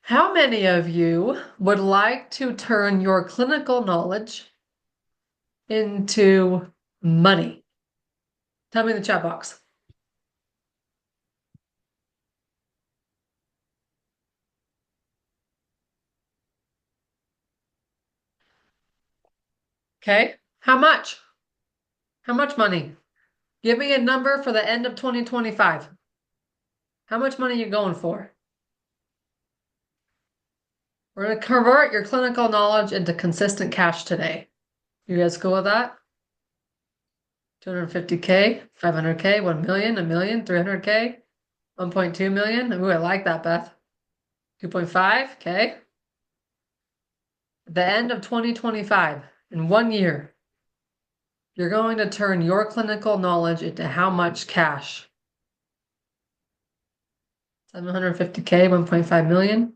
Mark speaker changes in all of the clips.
Speaker 1: How many of you would like to turn your clinical knowledge into money? Tell me in the chat box. Okay. How much? How much money? Give me a number for the end of 2025. How much money are you going for? We're going to convert your clinical knowledge into consistent cash today. You guys cool with that? 250K, 500K, 1 million, a million, 300K, 1.2 million. Ooh, I like that, Beth. 2.5, okay. The end of 2025, in 1 year, you're going to turn your clinical knowledge into how much cash? 750K, 1.5 million?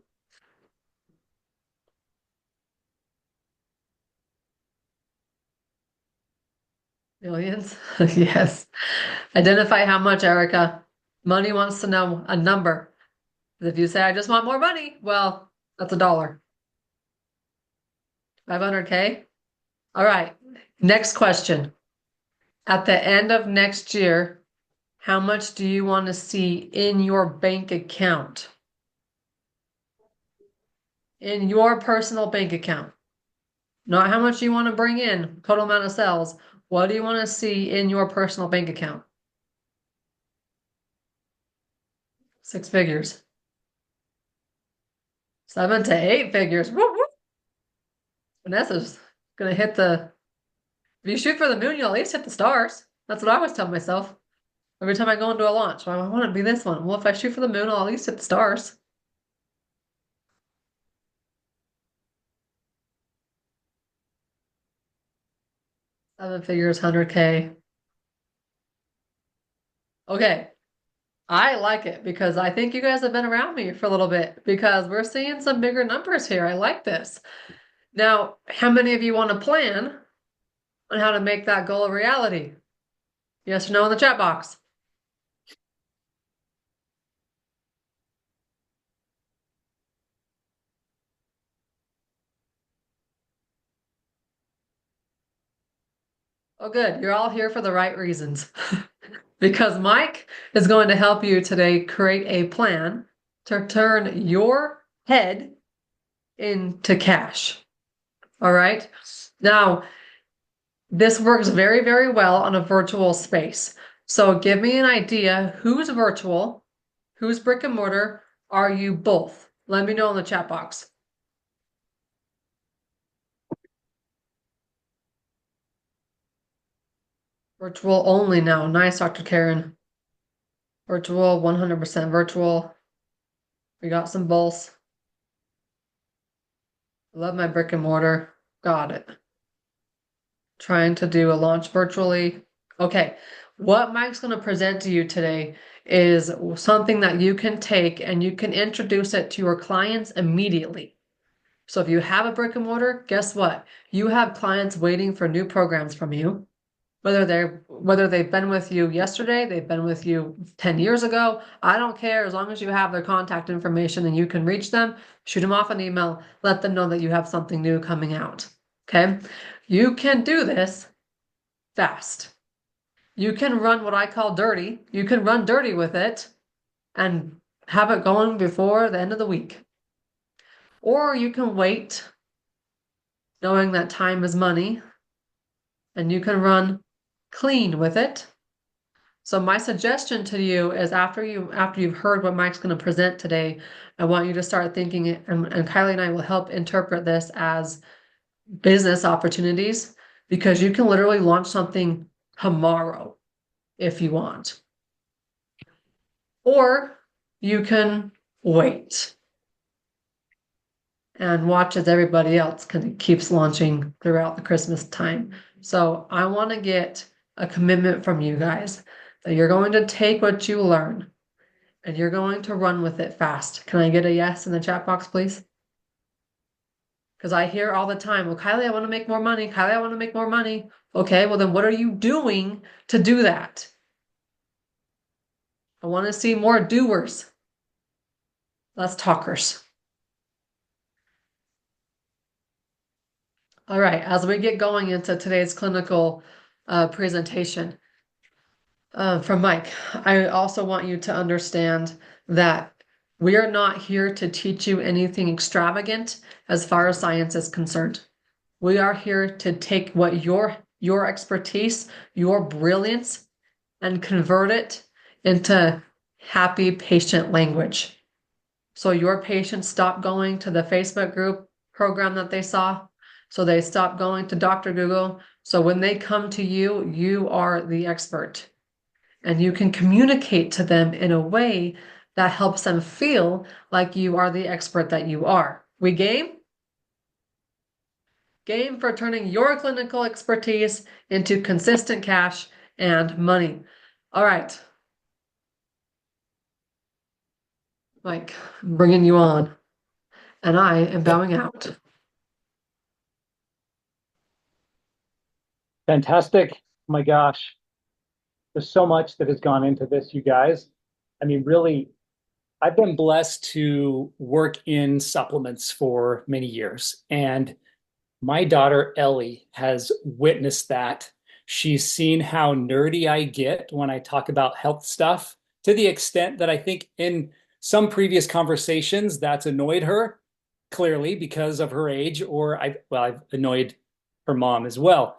Speaker 1: Millions? Yes. Identify how much, Erica. Money wants to know a number. If you say, I just want more money, well, that's a dollar. 500K? All right. Next question. At the end of next year, how much do you want to see in your bank account? In your personal bank account. Not how much you want to bring in, total amount of sales. What do you want to see in your personal bank account? 6 figures. 7 to 8 figures. Woo woo. Vanessa's gonna hit the. If you shoot for the moon, you'll at least hit the stars. That's what I always tell myself. Every time I go into a launch, well, I want to be this one. Well, if I shoot for the moon, I'll at least hit the stars. 7 figures, 100K. Okay. I like it because I think you guys have been around me for a little bit because we're seeing some bigger numbers here. I like this. Now, how many of you want to plan on how to make that goal a reality? Yes or no in the chat box. Oh, good. You're all here for the right reasons. Because Mike is going to help you today create a plan to turn your head into cash. All right. Now, this works very, very well on a virtual space. So give me an idea who's virtual, who's brick and mortar, are you both? Let me know in the chat box. Virtual only now. Nice, Dr. Karen. Virtual, 100% virtual. We got some both. Love my brick and mortar. Got it. Trying to do a launch virtually. Okay, what Mike's going to present to you today is something that you can take and you can introduce it to your clients immediately. So if you have a brick and mortar, guess what? You have clients waiting for new programs from you. Whether they've been with you yesterday, they've been with you 10 years ago, I don't care. As long as you have their contact information and you can reach them, shoot them off an email, let them know that you have something new coming out. Okay? You can do this fast. You can run what I call dirty. You can run dirty with it and have it going before the end of the week. Or you can wait, knowing that time is money, and you can run clean with it. So my suggestion to you is after you've heard what Mike's going to present today, I want you to start thinking, and Kylie and I will help interpret this as business opportunities, because you can literally launch something tomorrow if you want. Or you can wait and watch as everybody else kind of keeps launching throughout the Christmas time. So I want to get a commitment from you guys that you're going to take what you learn and you're going to run with it fast. Can I get a yes in the chat box, please? Because I hear all the time, well, Kylie, I want to make more money. Kylie, I want to make more money. Okay, well, then what are you doing to do that? I want to see more doers, less talkers. All right, as we get going into today's clinical presentation from Mike, I also want you to understand that we are not here to teach you anything extravagant as far as science is concerned. We are here to take what your expertise, your brilliance, and convert it into happy patient language. So your patients stop going to the Facebook group program that they saw. So they stop going to Dr. Google. So when they come to you, you are the expert and you can communicate to them in a way that helps them feel like you are the expert that you are. We game? Game for turning your clinical expertise into consistent cash and money. All right, Mike, I'm bringing you on, and I am bowing out.
Speaker 2: Fantastic. Oh my gosh, there's so much that has gone into this, you guys. I mean, really, I've been blessed to work in supplements for many years, and my daughter Ellie has witnessed that. She's seen how nerdy I get when I talk about health stuff, to the extent that I think in some previous conversations that's annoyed her, clearly because of her age, or I've annoyed her mom as well.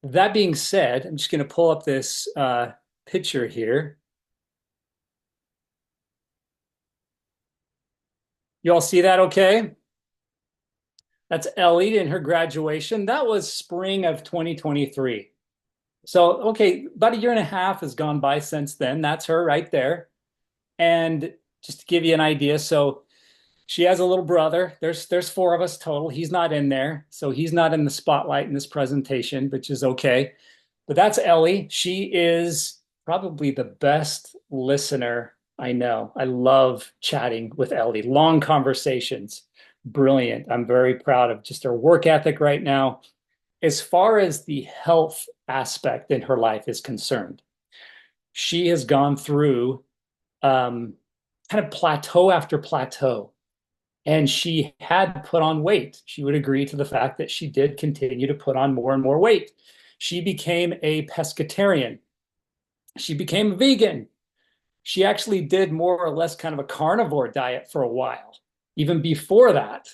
Speaker 2: That being said, I'm just going to pull up this picture here. You all see that okay? That's Ellie in her graduation. That was spring of 2023. So, okay, about a year and a half has gone by since then. That's her right there. And just to give you an idea, so she has a little brother. There's four of us total. He's not in there, so he's not in the spotlight in this presentation, which is okay. But that's Ellie. She is probably the best listener I know. I love chatting with Ellie. Long conversations. Brilliant. I'm very proud of just her work ethic right now. As far as the health aspect in her life is concerned, she has gone through kind of plateau after plateau. And she had put on weight. She would agree to the fact that she did continue to put on more and more weight. She became a pescatarian. She became a vegan. She actually did more or less kind of a carnivore diet for a while, even before that.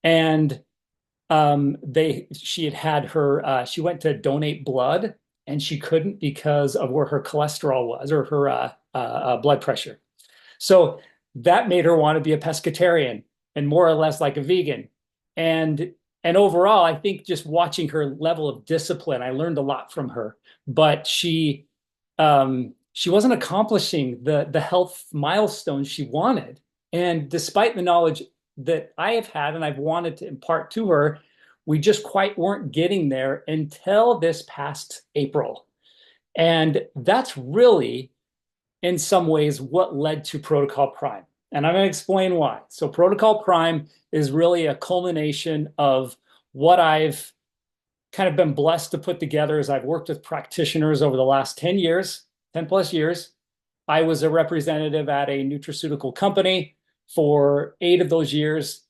Speaker 2: And she had her she went to donate blood and she couldn't because of where her cholesterol was or her blood pressure. So that made her want to be a pescatarian and more or less like a vegan. And and overall, I think just watching her level of discipline, I learned a lot from her. But she wasn't accomplishing the health milestones she wanted. And despite the knowledge that I have had and I've wanted to impart to her, we just quite weren't getting there until this past April. And that's really in some ways what led to Protocol Prime. And I'm going to explain why. So, Protocol Prime is really a culmination of what I've kind of been blessed to put together as I've worked with practitioners over the last 10 years, 10 plus years. I was a representative at a nutraceutical company for 8 of those years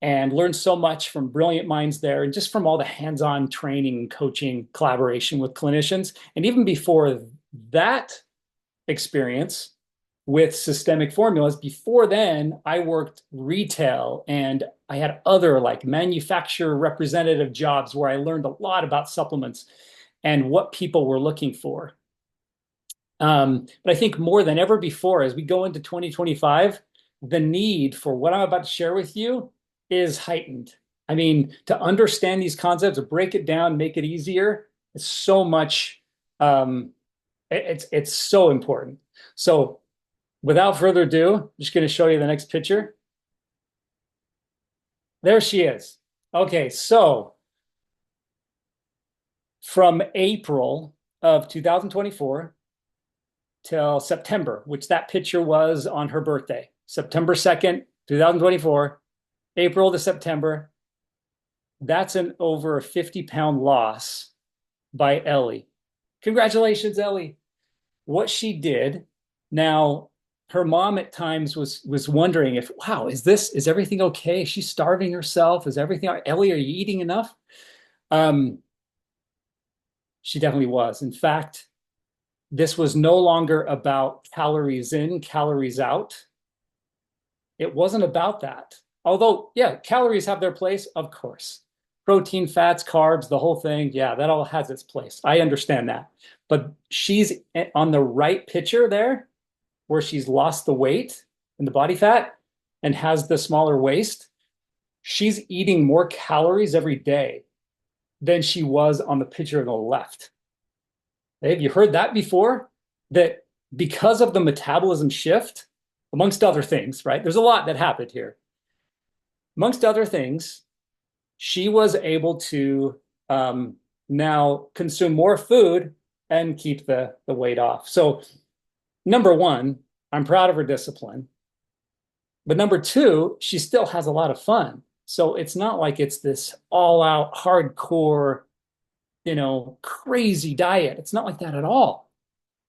Speaker 2: and learned so much from brilliant minds there and just from all the hands-on training, coaching, collaboration with clinicians. And even before that experience with systemic formulas. Before then, I worked retail and I had other like manufacturer representative jobs where I learned a lot about supplements and what people were looking for. But I think more than ever before, as we go into 2025, the need for what I'm about to share with you is heightened. I mean, to understand these concepts, to break it down, make it easier, it's so much it's so important. So without further ado, I'm just going to show you the next picture. There she is. Okay, so from April of 2024 till September, which that picture was on her birthday, September 2nd, 2024, April to September, that's an over a 50-pound loss by Ellie. Congratulations, Ellie. What she did now, her mom at times was wondering if, wow, is everything okay? Is she starving herself? Is everything Ellie, are you eating enough? Um, she definitely was. In fact, this was no longer about calories in, calories out. It wasn't about that. Although, yeah, calories have their place, of course. Protein, fats, carbs, the whole thing, yeah, that all has its place. I understand that. But she's on the right picture there, where she's lost the weight and the body fat and has the smaller waist. She's eating more calories every day than she was on the picture on the left. Hey, have you heard that before? That because of the metabolism shift, amongst other things, right? There's a lot that happened here. Amongst other things, she was able to now consume more food and keep the weight off. So, number one, I'm proud of her discipline. But number two, she still has a lot of fun. So it's not like it's this all out hardcore, crazy diet. It's not like that at all.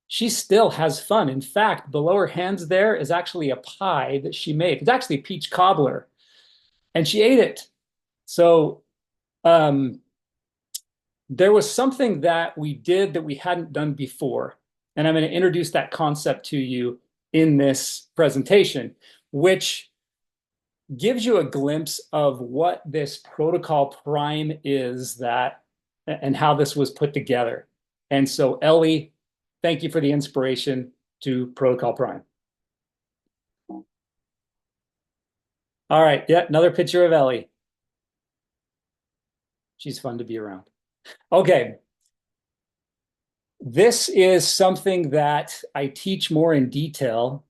Speaker 2: She still has fun. In fact, below her hands there is actually a pie that she made. It's actually a peach cobbler, and she ate it. So um, there was something that we did that we hadn't done before. And I'm going to introduce that concept to you in this presentation, which gives you a glimpse of what this protocol prime is that and how this was put together. And so, Ellie, thank you for the inspiration to protocol prime. All right, yeah, another picture of Ellie. She's fun to be around. Okay, this is something that I teach more in detail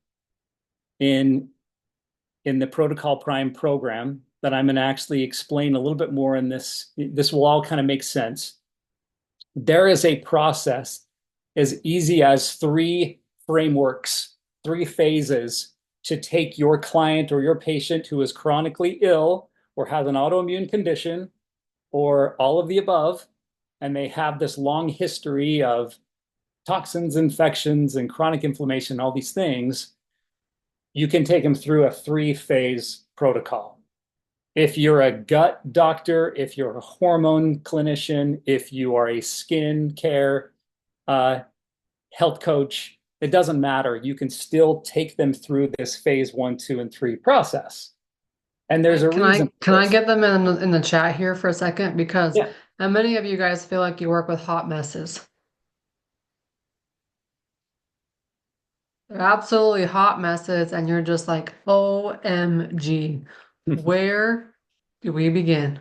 Speaker 2: in the Protocol Prime program that I'm going to actually explain a little bit more in this. This will all kind of make sense. There is a process as easy as 3 frameworks, 3 phases to take your client or your patient who is chronically ill or has an autoimmune condition or all of the above, and they have this long history of toxins, infections, and chronic inflammation, all these things. You can take them through a 3-phase protocol. If you're a gut doctor, if you're a hormone clinician, if you are a skin care health coach, it doesn't matter. You can still take them through this phase 1, 2, and 3 process. And there's a
Speaker 1: Can
Speaker 2: reason
Speaker 1: I can
Speaker 2: for
Speaker 1: I
Speaker 2: this.
Speaker 1: get them in the chat here for a second? Because
Speaker 2: Yeah.
Speaker 1: how many of you guys feel like you work with hot messes? They're absolutely hot messes, and you're just like, OMG, where do we begin?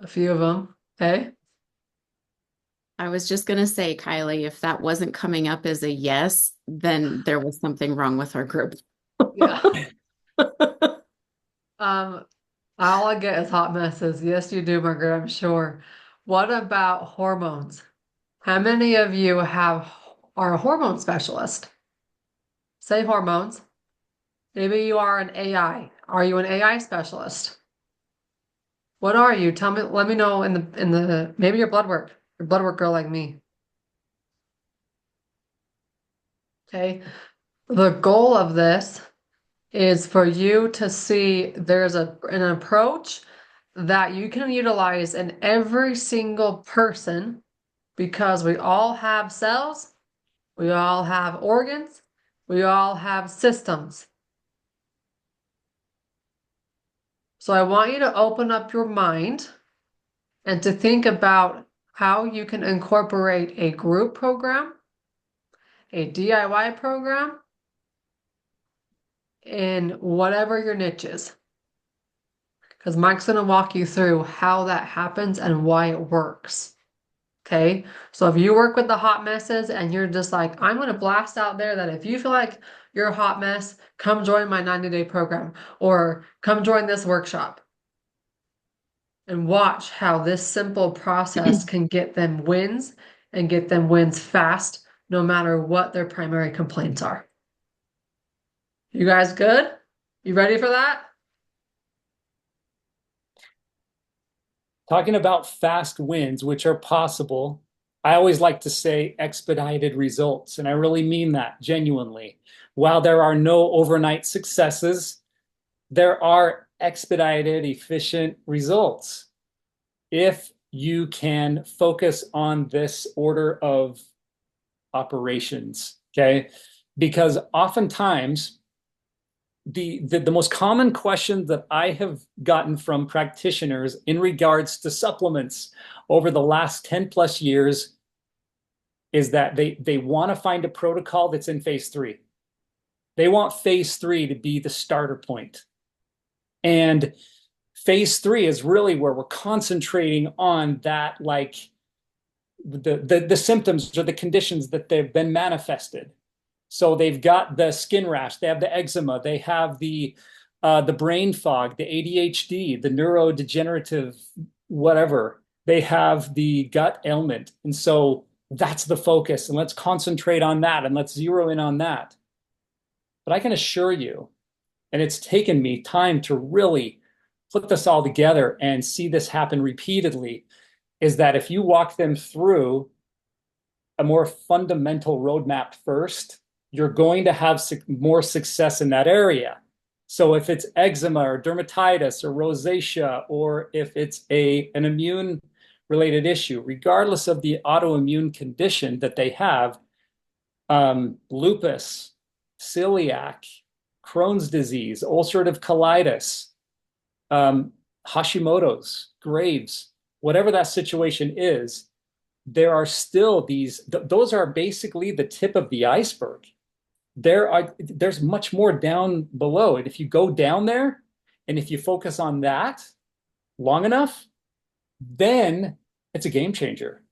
Speaker 1: A few of them, okay?
Speaker 3: I was just going to say, Kylie, if that wasn't coming up as a yes, then there was something wrong with our group.
Speaker 1: Yeah. Um, all I get is hot messes. Yes, you do, Margaret, I'm sure. What about hormones? How many of you are a hormone specialist? Say hormones. Maybe you are an AI. Are you an AI specialist? What are you? Tell me, let me know in the maybe your blood work. Your blood work girl like me. Okay. The goal of this is for you to see there's an approach that you can utilize in every single person because we all have cells, we all have organs, we all have systems. So I want you to open up your mind and to think about how you can incorporate a group program, a DIY program, in whatever your niche is. Because Mike's going to walk you through how that happens and why it works. Okay. So if you work with the hot messes and you're just like, I'm going to blast out there that if you feel like you're a hot mess, come join my 90-day program or come join this workshop and watch how this simple process can get them wins and get them wins fast, no matter what their primary complaints are. You guys good? You ready for that?
Speaker 2: Talking about fast wins, which are possible, I always like to say expedited results, and I really mean that genuinely. While there are no overnight successes, there are expedited, efficient results if you can focus on this order of operations, okay? Because oftentimes, the most common question that I have gotten from practitioners in regards to supplements over the last 10 plus years is that they want to find a protocol that's in phase 3. They want phase 3 to be the starter point. And phase 3 is really where we're concentrating on that, like the symptoms or the conditions that they've been manifested. So they've got the skin rash, they have the eczema, they have the brain fog, the ADHD, the neurodegenerative, whatever. They have the gut ailment. And so that's the focus. And let's concentrate on that and let's zero in on that. But I can assure you, and it's taken me time to really put this all together and see this happen repeatedly, is that if you walk them through a more fundamental roadmap first, you're going to have more success in that area. So if it's eczema or dermatitis or rosacea, or if it's an immune related issue, regardless of the autoimmune condition that they have, lupus, celiac, Crohn's disease, ulcerative colitis, Hashimoto's, Graves, whatever that situation is, there are still those are basically the tip of the iceberg. There's much more down below. And if you go down there and if you focus on that long enough, then it's a game changer.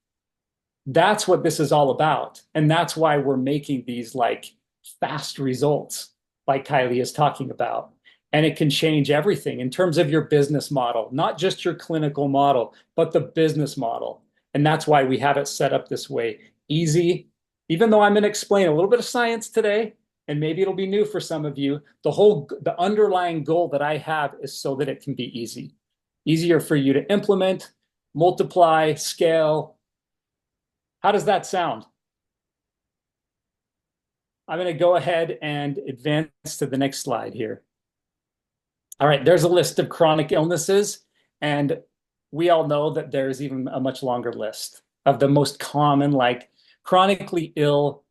Speaker 2: That's what this is all about. And that's why we're making these like fast results, like Kylie is talking about. And it can change everything in terms of your business model, not just your clinical model, but the business model. And that's why we have it set up this way. Easy, even though I'm going to explain a little bit of science today, and maybe it'll be new for some of you, the underlying goal that I have is so that it can be easy. Easier for you to implement, multiply, scale. How does that sound? I'm going to go ahead and advance to the next slide here. All right, there's a list of chronic illnesses, and we all know that there's even a much longer list of the most common, like chronically ill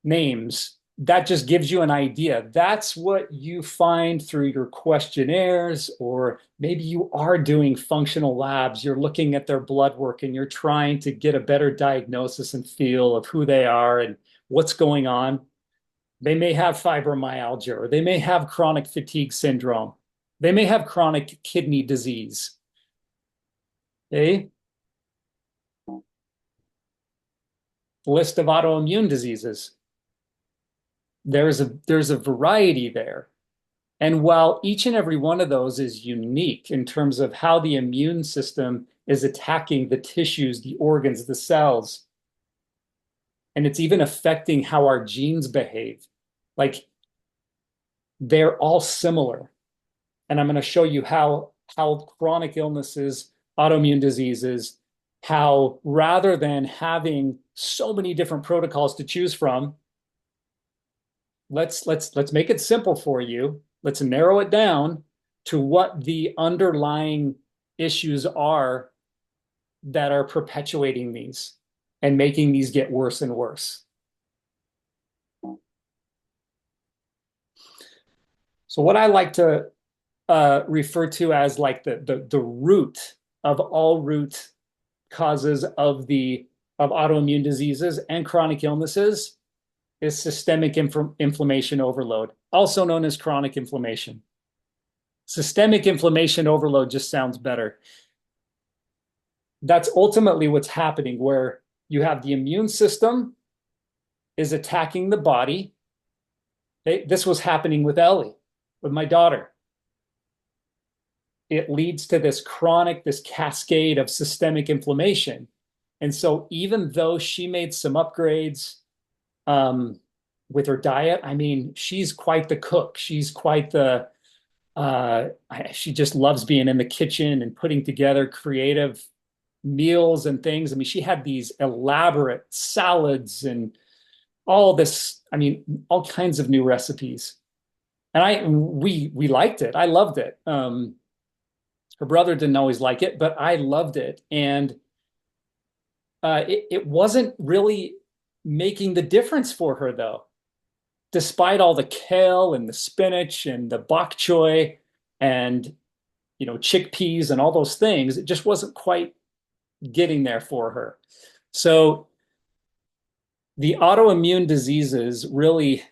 Speaker 2: names. That just gives you an idea. That's what you find through your questionnaires, or maybe you are doing functional labs. You're looking at their blood work and you're trying to get a better diagnosis and feel of who they are and what's going on. They may have fibromyalgia, or they may have chronic fatigue syndrome. They may have chronic kidney disease. Okay. List of autoimmune diseases. There's a variety there. And while each and every one of those is unique in terms of how the immune system is attacking the tissues, the organs, the cells, and it's even affecting how our genes behave, like they're all similar. And I'm going to show you how chronic illnesses, autoimmune diseases, how rather than having so many different protocols to choose from, let's make it simple for you. Let's narrow it down to what the underlying issues are that are perpetuating these and making these get worse and worse. So what I like to refer to as like the root of all root causes of autoimmune diseases and chronic illnesses is systemic inflammation overload, also known as chronic inflammation. Systemic inflammation overload just sounds better. That's ultimately what's happening, where you have the immune system is attacking the body. This was happening with Ellie, with my daughter. It leads to this cascade of systemic inflammation. And so even though she made some upgrades with her diet, I mean, she's quite the cook. She's quite she just loves being in the kitchen and putting together creative meals and things. I mean, she had these elaborate salads and all this, I mean, all kinds of new recipes. And we liked it. I loved it. Her brother didn't always like it, but I loved it. And it wasn't really making the difference for her, though. Despite all the kale and the spinach and the bok choy and chickpeas and all those things, it just wasn't quite getting there for her. So the autoimmune diseases really,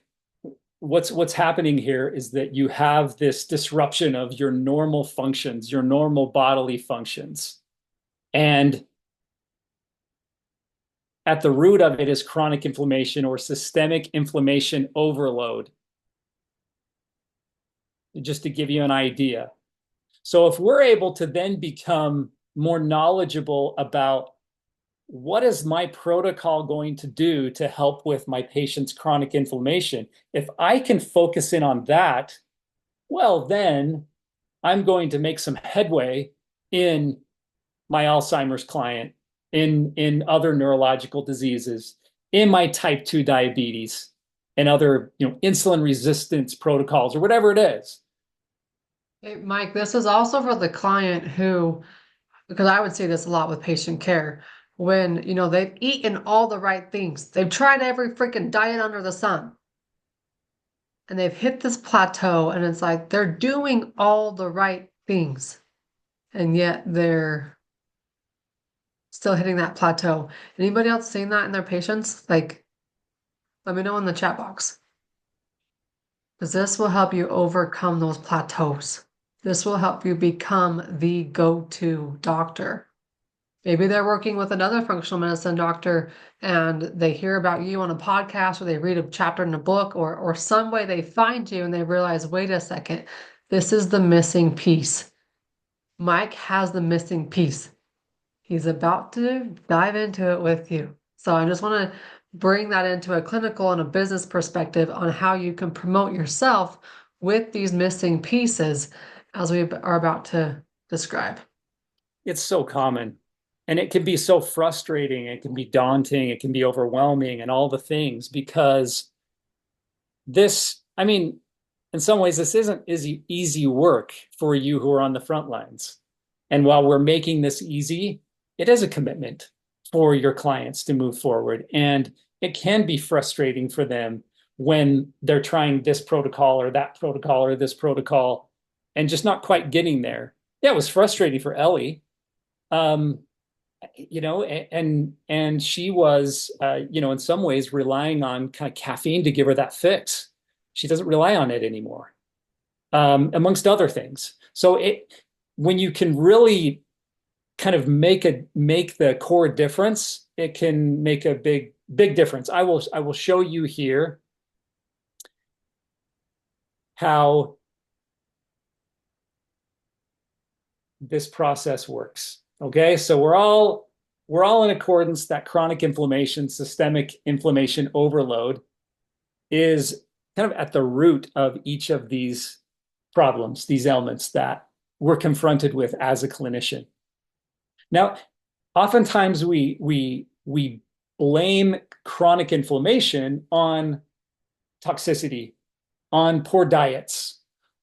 Speaker 2: what's happening here is that you have this disruption of your normal functions, your normal bodily functions. And at the root of it is chronic inflammation or systemic inflammation overload, just to give you an idea. So if we're able to then become more knowledgeable about what is my protocol going to do to help with my patient's chronic inflammation, if I can focus in on that, well, then I'm going to make some headway in my Alzheimer's client, in other neurological diseases, in my type 2 diabetes, and other insulin resistance protocols or whatever it is.
Speaker 1: Hey, Mike, this is also for the client who, because I would see this a lot with patient care, when, they've eaten all the right things. They've tried every freaking diet under the sun. And they've hit this plateau, and it's like they're doing all the right things. And yet they're still hitting that plateau. Anybody else seen that in their patients? Like, let me know in the chat box. Because this will help you overcome those plateaus. This will help you become the go-to doctor. Maybe they're working with another functional medicine doctor and they hear about you on a podcast or they read a chapter in a book or some way they find you and they realize, wait a second, this is the missing piece. Mike has the missing piece. He's about to dive into it with you. So I just want to bring that into a clinical and a business perspective on how you can promote yourself with these missing pieces as we are about to describe.
Speaker 2: It's so common. And it can be so frustrating. It can be daunting. It can be overwhelming and all the things because I mean, in some ways, this isn't easy work for you who are on the front lines. And while we're making this easy, it is a commitment for your clients to move forward. And it can be frustrating for them when they're trying this protocol or that protocol or this protocol and just not quite getting there. Yeah, it was frustrating for Ellie. And she was, in some ways relying on kind of caffeine to give her that fix. She doesn't rely on it anymore, amongst other things. So when you can really kind of make the core difference, it can make a big difference. I will show you here how this process works. Okay, so we're all in accordance that chronic inflammation, systemic inflammation overload is kind of at the root of each of these problems, these ailments that we're confronted with as a clinician. Now, oftentimes we blame chronic inflammation on toxicity, on poor diets,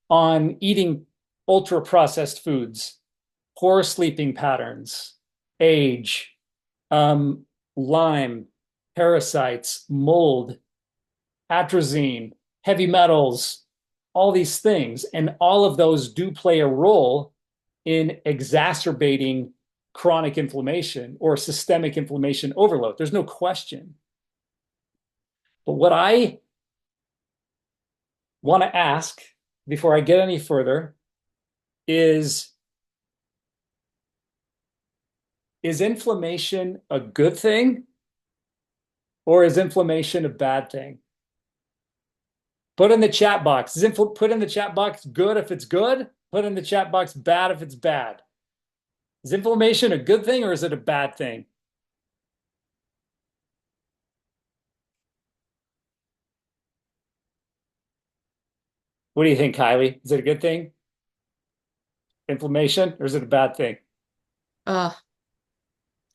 Speaker 2: on eating ultra processed foods, poor sleeping patterns, age, Lyme, parasites, mold, atrazine, heavy metals, all these things. And all of those do play a role in exacerbating chronic inflammation or systemic inflammation overload. There's no question. But what I want to ask before I get any further is inflammation a good thing or is inflammation a bad thing? Put in the chat box. Put in the chat box good if it's good. Put in the chat box bad if it's bad. Is inflammation a good thing or is it a bad thing? What do you think, Kylie? Is it a good thing? Inflammation or is it a bad thing?
Speaker 3: Ugh,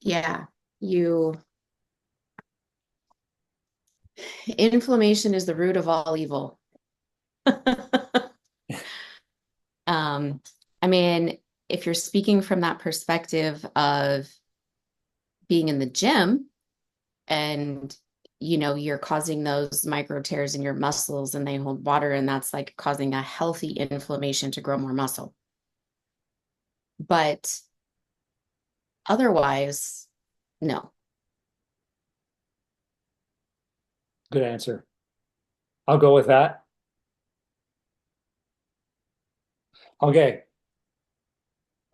Speaker 3: Yeah, you inflammation is the root of all evil. Um, I mean, if you're speaking from that perspective of being in the gym and you're causing those micro tears in your muscles and they hold water, and that's like causing a healthy inflammation to grow more muscle. But otherwise, no.
Speaker 2: Good answer. I'll go with that. Okay.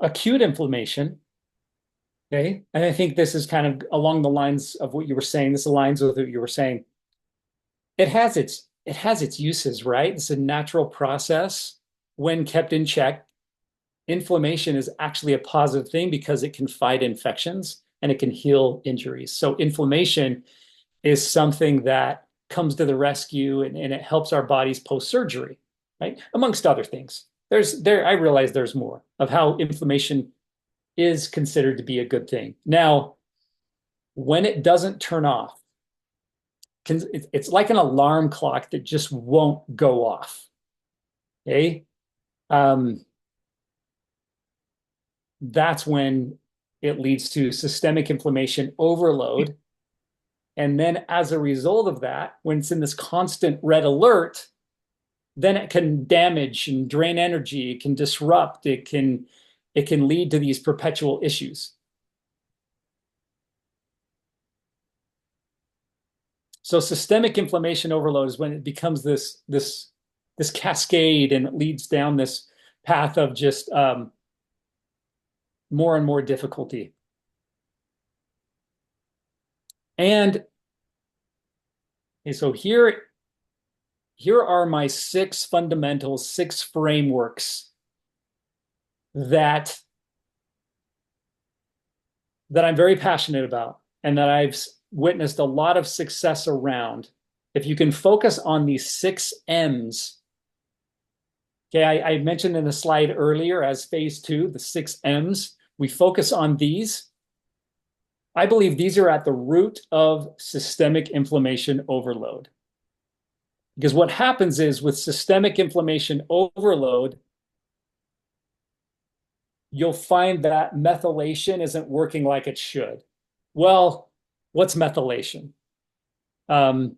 Speaker 2: Acute inflammation. Okay. And I think this is kind of along the lines of what you were saying. This aligns with what you were saying. It has its uses, right? It's a natural process when kept in check. Inflammation is actually a positive thing because it can fight infections and it can heal injuries. So inflammation is something that comes to the rescue, and it helps our bodies post-surgery, right? Amongst other things. I realize there's more of how inflammation is considered to be a good thing. Now, when it doesn't turn off, it's like an alarm clock that just won't go off. Okay. Um, that's when it leads to systemic inflammation overload. And then as a result of that, when it's in this constant red alert, then it can damage and drain energy, it can disrupt, it can lead to these perpetual issues. So systemic inflammation overload is when it becomes this cascade, and it leads down this path of just more and more difficulty. And so here are my six fundamentals, six frameworks that I'm very passionate about and that I've witnessed a lot of success around. If you can focus on these six M's, okay, I mentioned in the slide earlier as phase two, the six M's, we focus on these. I believe these are at the root of systemic inflammation overload. Because what happens is with systemic inflammation overload, you'll find that methylation isn't working like it should. Well, what's methylation? I'll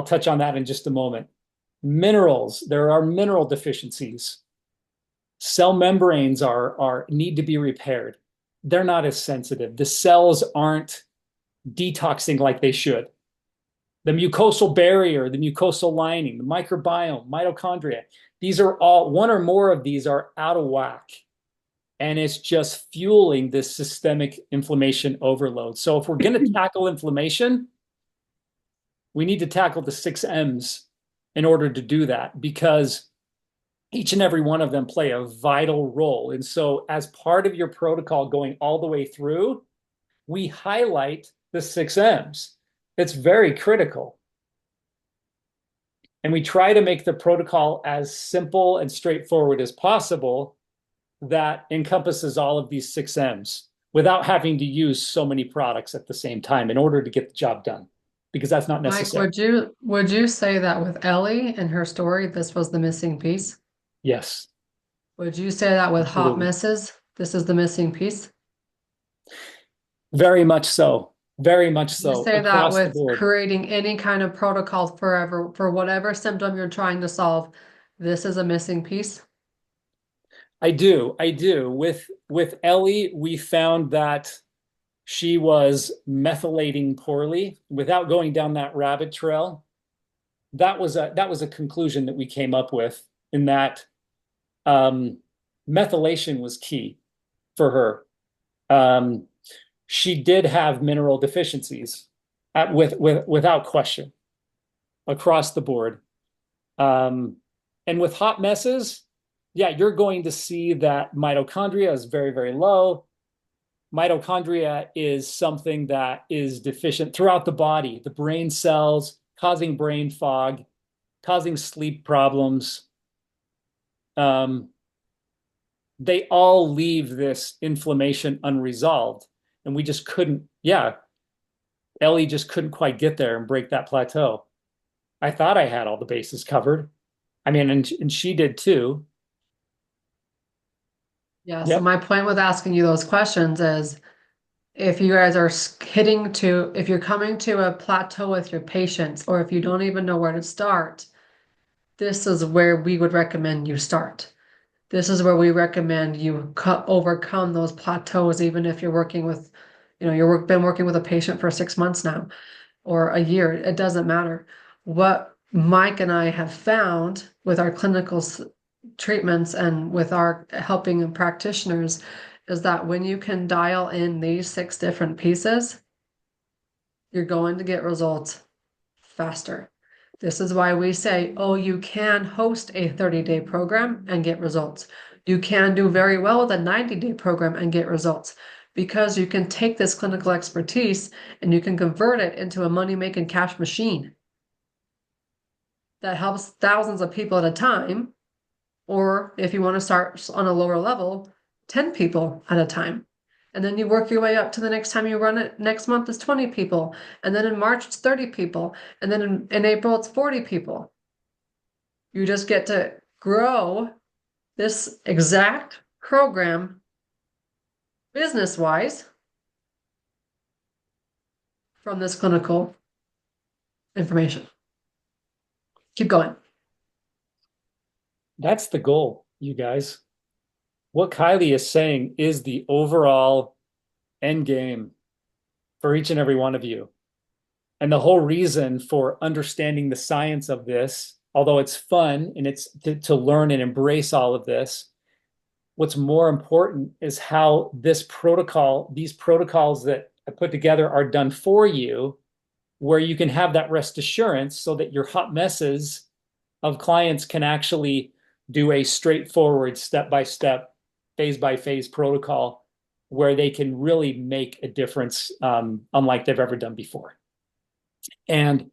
Speaker 2: touch on that in just a moment. Minerals, there are mineral deficiencies. Cell membranes need to be repaired. They're not as sensitive. The cells aren't detoxing like they should. The mucosal barrier, the mucosal lining, the microbiome, mitochondria, these are all, one or more of these are out of whack. And it's just fueling this systemic inflammation overload. So if we're going to tackle inflammation, we need to tackle the six M's in order to do that, because each and every one of them play a vital role. And so as part of your protocol going all the way through, we highlight the six M's. It's very critical. And we try to make the protocol as simple and straightforward as possible that encompasses all of these six M's without having to use so many products at the same time in order to get the job done, because that's not
Speaker 1: Mike,
Speaker 2: necessary.
Speaker 1: would you say that with Ellie and her story, this was the missing piece?
Speaker 2: Yes,
Speaker 1: Would you say that with hot
Speaker 2: absolutely.
Speaker 1: messes, this is the missing piece?
Speaker 2: Very much so. Very much
Speaker 1: Would you
Speaker 2: so
Speaker 1: say that
Speaker 2: across the
Speaker 1: with
Speaker 2: board.
Speaker 1: creating any kind of protocol for whatever symptom you're trying to solve, this is a missing piece?
Speaker 2: I do. I do. With Ellie, we found that she was methylating poorly without going down that rabbit trail. That was a conclusion that we came up with, in that um, methylation was key for her. Um, she did have mineral deficiencies without question across the board. Um, and with hot messes, yeah, you're going to see that mitochondria is very, very low. Mitochondria is something that is deficient throughout the body, the brain cells, causing brain fog, causing sleep problems. Um, they all leave this inflammation unresolved. And we just couldn't, yeah, Ellie just couldn't quite get there and break that plateau. I thought I had all the bases covered. I mean, and she did too.
Speaker 1: Yeah, so
Speaker 2: Yep.
Speaker 1: my point with asking you those questions is if you guys are if you're coming to a plateau with your patients, or if you don't even know where to start, this is where we would recommend you start. This is where we recommend you overcome those plateaus, even if you're working with, been working with a patient for 6 months now or a year, it doesn't matter. What Mike and I have found with our clinical treatments and with our helping practitioners is that when you can dial in these 6 different pieces, you're going to get results faster. This is why we say, oh, you can host a 30-day program and get results. You can do very well with a 90-day program and get results because you can take this clinical expertise and you can convert it into a money-making cash machine that helps thousands of people at a time. Or if you want to start on a lower level, 10 people at a time. And then you work your way up to the next time you run it. Next month is 20 people. And then in March, it's 30 people. And then in April, it's 40 people. You just get to grow this exact program business wise from this clinical information. Keep going.
Speaker 2: That's the goal, you guys. What Kylie is saying is the overall end game for each and every one of you. And the whole reason for understanding the science of this, although it's fun and it's to learn and embrace all of this, what's more important is how these protocols that I put together are done for you, where you can have that rest assurance so that your hot messes of clients can actually do a straightforward step-by-step, phase-by-phase protocol where they can really make a difference unlike they've ever done before. And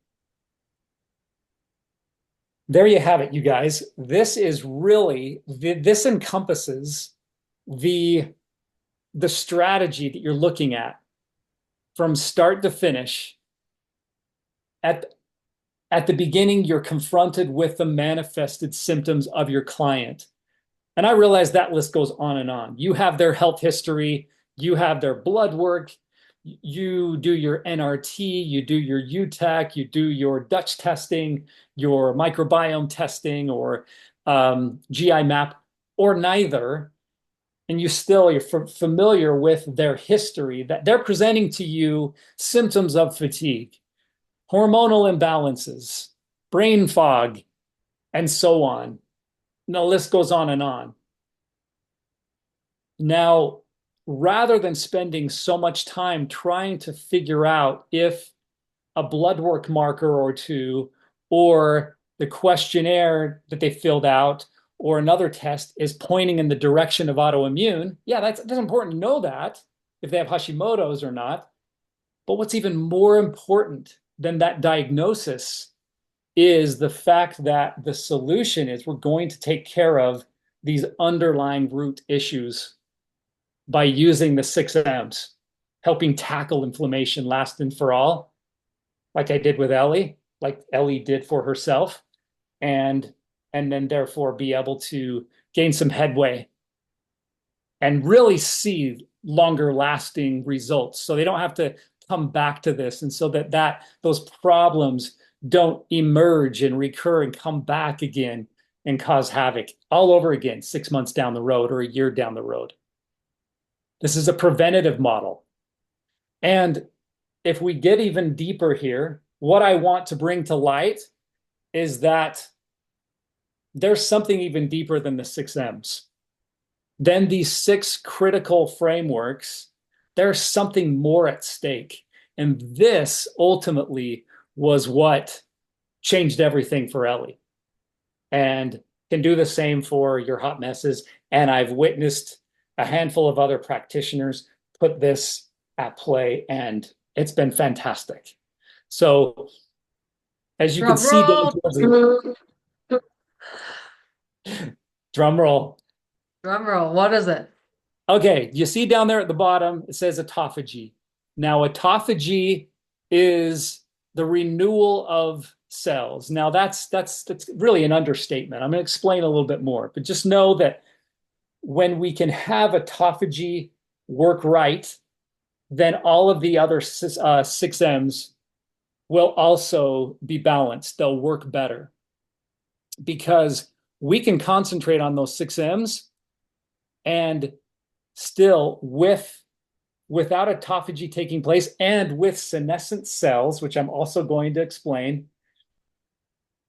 Speaker 2: there you have it, you guys. This is really, this encompasses the strategy that you're looking at from start to finish. At the beginning, you're confronted with the manifested symptoms of your client. And I realize that list goes on and on. You have their health history, you have their blood work, you do your NRT, you do your UTEC, you do your Dutch testing, your microbiome testing, or GI map, or neither. And you're familiar with their history, that they're presenting to you symptoms of fatigue, hormonal imbalances, brain fog, and so on. And the list goes on and on. Now, rather than spending so much time trying to figure out if a blood work marker or two, or the questionnaire that they filled out, or another test is pointing in the direction of autoimmune, yeah, that's important to know that if they have Hashimoto's or not. But what's even more important than that diagnosis is the fact that the solution is we're going to take care of these underlying root issues by using the 6Ms, helping tackle inflammation last and for all, like I did with Ellie, like Ellie did for herself, and then therefore be able to gain some headway and really see longer lasting results. So they don't have to come back to this, and so that those problems don't emerge and recur and come back again and cause havoc all over again 6 months down the road or a year down the road. This is a preventative model. And if we get even deeper here, what I want to bring to light is that there's something even deeper than the 6Ms. Then these 6 critical frameworks, there's something more at stake. And this ultimately was what changed everything for Ellie, and can do the same for your hot messes. And I've witnessed a handful of other practitioners put this at play, and it's been fantastic. So as you can
Speaker 1: Drum
Speaker 2: see,
Speaker 1: roll.
Speaker 2: drum roll.
Speaker 1: Drum roll. What is it?
Speaker 2: Okay, you see down there at the bottom, it says autophagy. Now, autophagy is the renewal of cells. Now, that's really an understatement. I'm going to explain a little bit more, but just know that when we can have autophagy work right, then all of the other six M's will also be balanced. They'll work better because we can concentrate on those six M's and still without autophagy taking place and with senescent cells, which I'm also going to explain,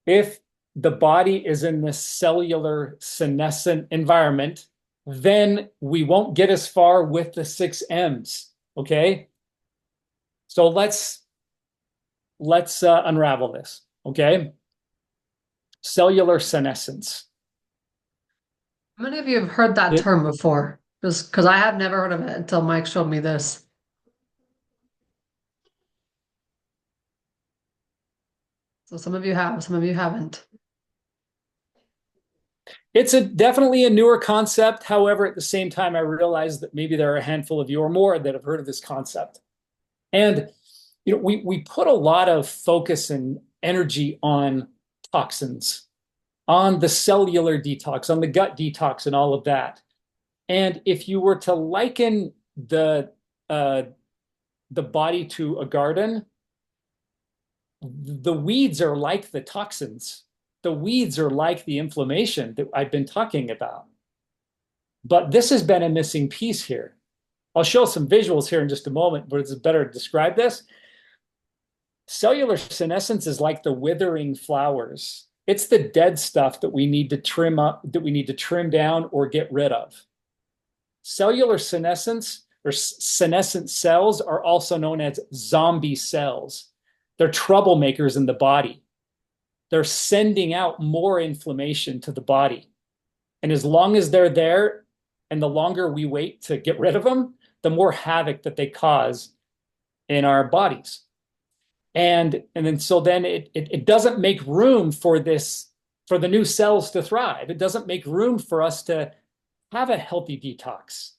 Speaker 2: if the body is in this cellular senescent environment, then we won't get as far with the six M's. Okay. So let's unravel this. Okay. Cellular senescence.
Speaker 1: How many of you have heard that term before? Just because I have never heard of it until Mike showed me this. So some of you have, some of you haven't.
Speaker 2: It's definitely a newer concept. However, at the same time, I realize that maybe there are a handful of you or more that have heard of this concept. And we put a lot of focus and energy on toxins, on the cellular detox, on the gut detox, and all of that. And if you were to liken the body to a garden, the weeds are like the toxins. The weeds are like the inflammation that I've been talking about. But this has been a missing piece here. I'll show some visuals here in just a moment, but it's better to describe this. Cellular senescence is like the withering flowers. It's the dead stuff that we need to trim up, that we need to trim down or get rid of. Cellular senescence or senescent cells are also known as zombie cells. They're troublemakers in the body. They're sending out more inflammation to the body. And as long as they're there and the longer we wait to get rid of them, the more havoc that they cause in our bodies. And then it doesn't make room for the new cells to thrive. It doesn't make room for us to have a healthy detox.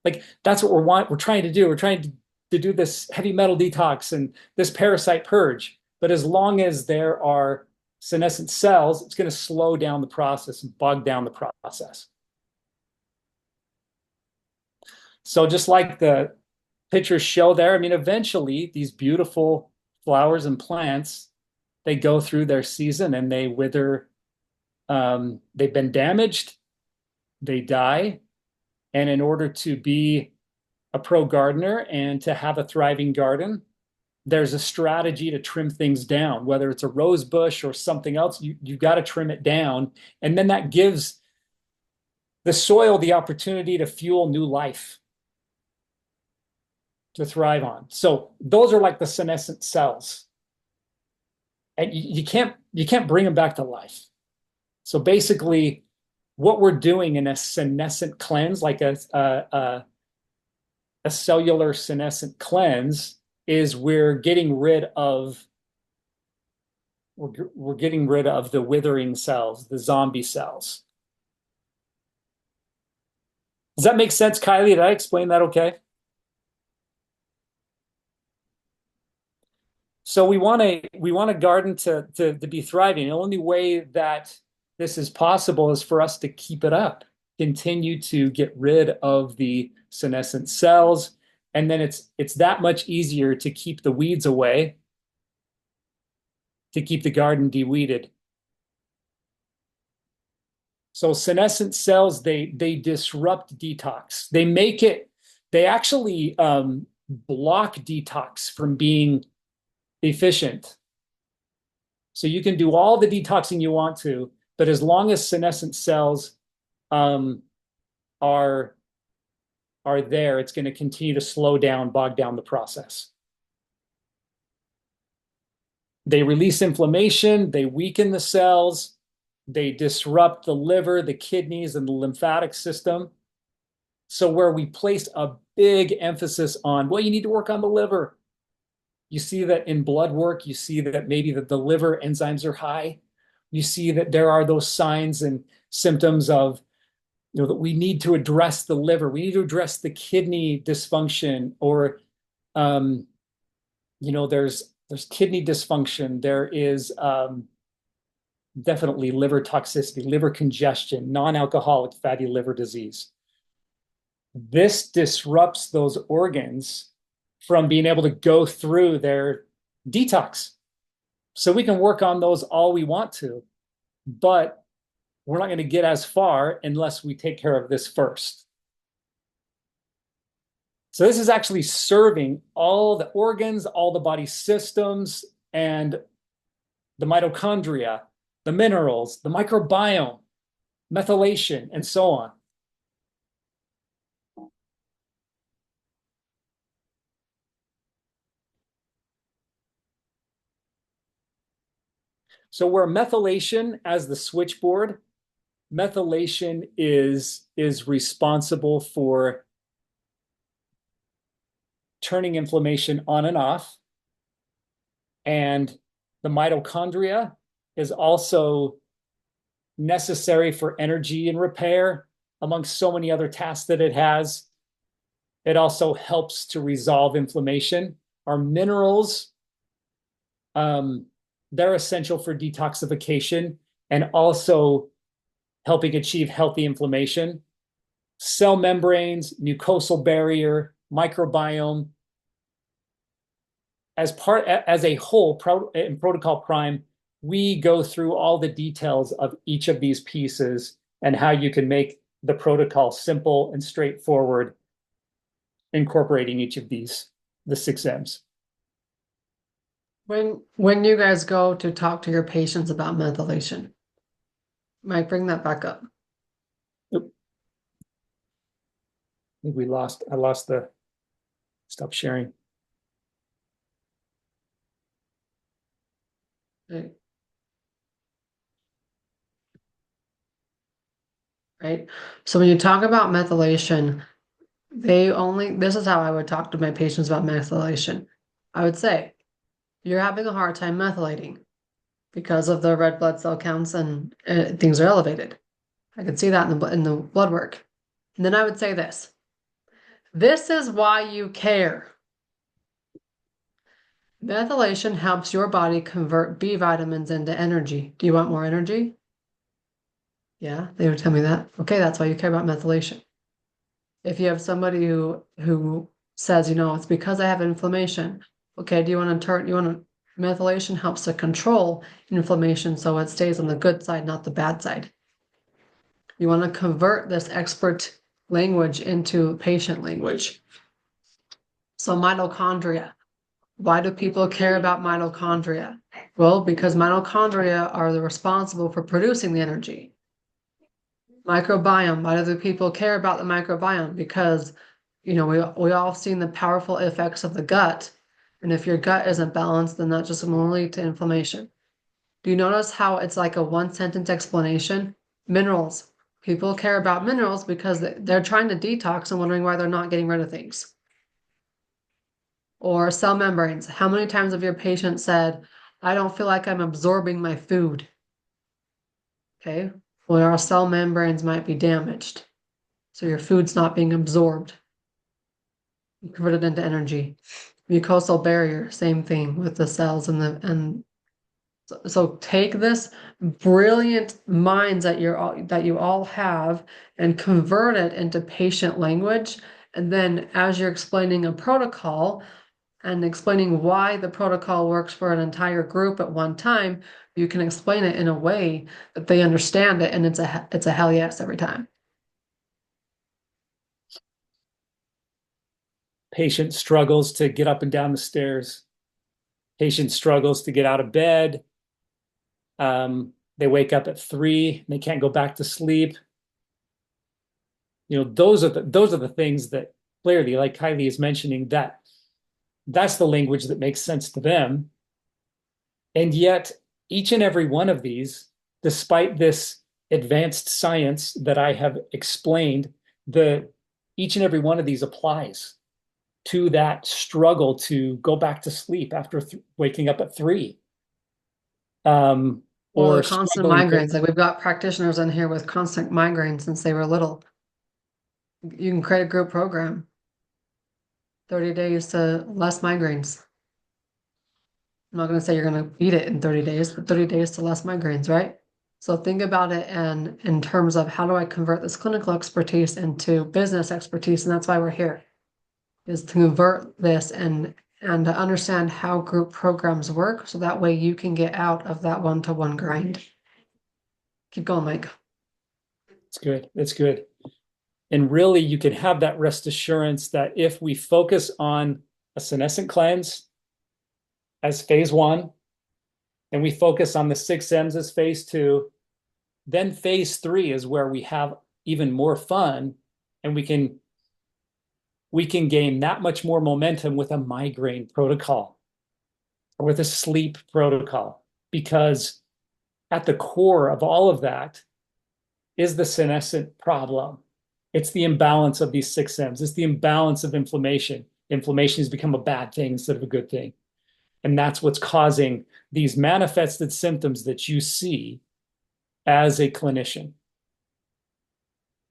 Speaker 2: Like that's what we're trying to do. We're trying to do this heavy metal detox and this parasite purge. But as long as there are senescent cells, it's going to slow down the process and bog down the process. So just like the pictures show there, I mean, eventually these beautiful flowers and plants, they go through their season and they wither. They've been damaged, they die. And in order to be a pro gardener and to have a thriving garden, there's a strategy to trim things down, whether it's a rose bush or something else, you've got to trim it down. And then that gives the soil the opportunity to fuel new life, to thrive on. So those are like the senescent cells. And you can't bring them back to life. So basically, what we're doing in a senescent cleanse, like a cellular senescent cleanse, is we're getting rid of the withering cells, the zombie cells. Does that make sense, Kylie? Did I explain that okay? So we want a garden to be thriving. The only way that this is possible is for us to keep it up, continue to get rid of the senescent cells, and then it's that much easier to keep the weeds away, to keep the garden deweeded. So senescent cells, they disrupt detox. They actually block detox from being efficient. So you can do all the detoxing you want to, but as long as senescent cells are there, it's going to continue to slow down, bog down the process. They release inflammation, they weaken the cells, they disrupt the liver, the kidneys, and the lymphatic system. So where we place a big emphasis on, well, you need to work on the liver. You see that in blood work, you see that maybe that the liver enzymes are high. You see that there are those signs and symptoms of that we need to address the liver, we need to address the kidney dysfunction, or there's kidney dysfunction, there is definitely liver toxicity, liver congestion, non-alcoholic fatty liver disease. This disrupts those organs from being able to go through their detox. So we can work on those all we want to, but we're not going to get as far unless we take care of this first. So this is actually serving all the organs, all the body systems, and the mitochondria, the minerals, the microbiome, methylation, and so on. So where methylation as the switchboard, methylation is responsible for turning inflammation on and off. And the mitochondria is also necessary for energy and repair, amongst so many other tasks that it has. It also helps to resolve inflammation. Our minerals, they're essential for detoxification and also helping achieve healthy inflammation. Cell membranes, mucosal barrier, microbiome. As a whole, in Protocol Prime, we go through all the details of each of these pieces and how you can make the protocol simple and straightforward, incorporating each of these, the 6 M's.
Speaker 1: When you guys go to talk to your patients about methylation, Mike, bring that back up.
Speaker 2: Oop. I think I lost the stop sharing.
Speaker 1: Right. So when you talk about methylation, this is how I would talk to my patients about methylation. I would say, you're having a hard time methylating because of the red blood cell counts and things are elevated. I can see that in the blood work. And then I would say this is why you care. Methylation helps your body convert B vitamins into energy. Do you want more energy? Yeah, they would tell me that. Okay, that's why you care about methylation. If you have somebody who says, it's because I have inflammation. Okay, methylation helps to control inflammation so it stays on the good side, not the bad side. You want to convert this expert language into patient language. So mitochondria. Why do people care about mitochondria? Well, because mitochondria are responsible for producing the energy. Microbiome. Why do the people care about the microbiome? Because, we all have seen the powerful effects of the gut. And if your gut isn't balanced, then that just will lead to inflammation. Do you notice how it's like a one-sentence explanation? Minerals. People care about minerals because they're trying to detox and wondering why they're not getting rid of things. Or cell membranes. How many times have your patient said, I don't feel like I'm absorbing my food? Okay. Well, our cell membranes might be damaged. So your food's not being absorbed. You convert it into energy. Mucosal barrier, same thing with the cells and so take this brilliant minds that you all have and convert it into patient language. And then as you're explaining a protocol and explaining why the protocol works for an entire group at one time, you can explain it in a way that they understand it, and it's a hell yes every time.
Speaker 2: Patient struggles to get up and down the stairs. Patient struggles to get out of bed. They wake up at 3 and they can't go back to sleep. Those are the things that clearly, like Kylie is mentioning, that's the language that makes sense to them. And yet, each and every one of these, despite this advanced science that I have explained, each and every one of these applies to that struggle to go back to sleep after waking up at 3.
Speaker 1: Or
Speaker 2: or
Speaker 1: the constant
Speaker 2: struggling to,
Speaker 1: migraines. Like we've got practitioners in here with constant migraines since they were little. You can create a group program. 30 days to less migraines. I'm not going to say you're going to beat it in 30 days, but 30 days to less migraines, right? So think about it and in terms of how do I convert this clinical expertise into business expertise? And that's why we're here, is to convert this and to understand how group programs work so that way you can get out of that one-to-one grind. Keep going, Mike.
Speaker 2: it's good. It's good. And really, you can have that rest assurance that if we focus on a senescent cleanse as phase 1, and we focus on the 6Ms as phase 2, then phase 3 is where we have even more fun, and we can gain that much more momentum with a migraine protocol or with a sleep protocol, because at the core of all of that is the senescent problem. It's the imbalance of these 6Ms. It's the imbalance of inflammation. Inflammation has become a bad thing instead of a good thing. And that's what's causing these manifested symptoms that you see as a clinician.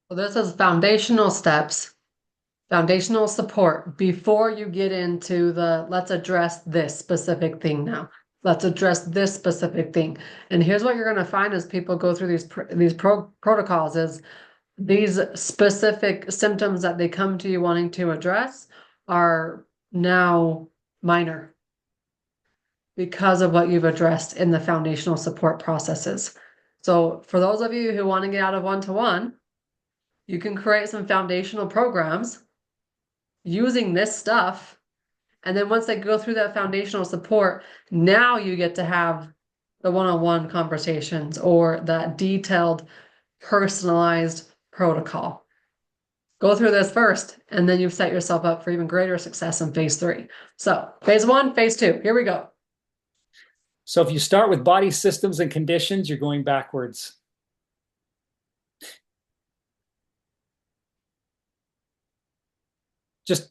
Speaker 1: So this is foundational steps, foundational support before you get into the let's address this specific thing now. Let's address this specific thing. And here's what you're going to find as people go through these protocols is these specific symptoms that they come to you wanting to address are now minor because of what you've addressed in the foundational support processes. So for those of you who want to get out of one-to-one, you can create some foundational programs using this stuff. And then once they go through that foundational support, now you get to have the one-on-one conversations or that detailed, personalized protocol. Go through this first, and then you've set yourself up for even greater success in phase 3. So phase 1, phase 2, here we go.
Speaker 2: So if you start with body systems and conditions, you're going backwards. Just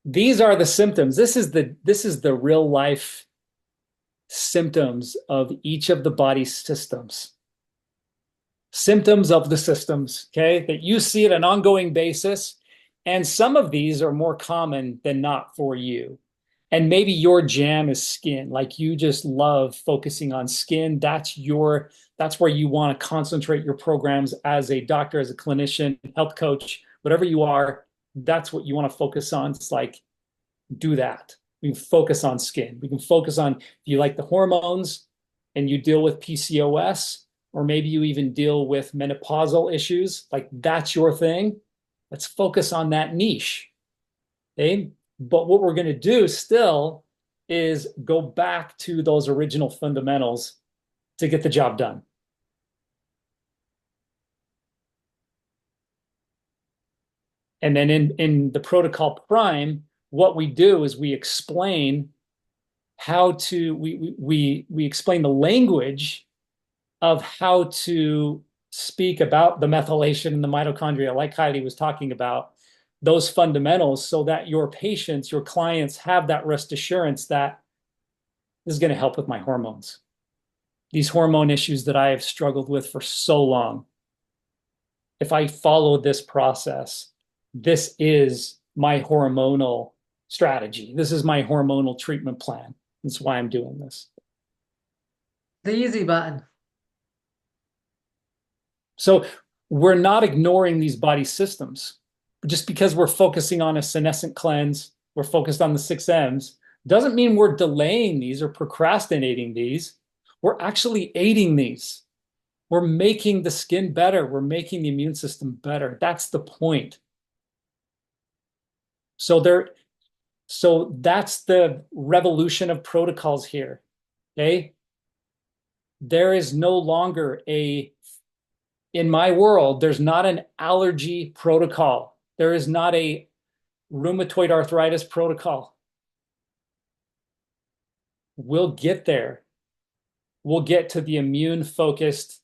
Speaker 2: these are the symptoms. This is the real life symptoms of each of the body systems. Symptoms of the systems, okay, that you see at an ongoing basis. And some of these are more common than not for you. And maybe your jam is skin, like you just love focusing on skin. That's where you want to concentrate your programs as a doctor, as a clinician, health coach, whatever you are, that's what you want to focus on. It's like, do that. We can focus on skin. We can focus on, if you like the hormones and you deal with PCOS, or maybe you even deal with menopausal issues, like that's your thing. Let's focus on that niche. Okay. But what we're going to do still is go back to those original fundamentals to get the job done. And then in the protocol prime, what we do is we explain how to, we explain the language of how to speak about the methylation in the mitochondria, like Kylie was talking about, those fundamentals, so that your patients, your clients have that rest assurance that this is going to help with my hormones. These hormone issues that I have struggled with for so long. If I follow this process, this is my hormonal strategy. This is my hormonal treatment plan. That's why I'm doing this.
Speaker 1: The easy button.
Speaker 2: So we're not ignoring these body systems. Just because we're focusing on a senescent cleanse, we're focused on the 6Ms, doesn't mean we're delaying these or procrastinating these. We're actually aiding these. We're making the skin better. We're making the immune system better. That's the point. So that's the revolution of protocols here. Okay. There is no longer in my world, there's not an allergy protocol. There is not a rheumatoid arthritis protocol. We'll get there. We'll get to the immune focused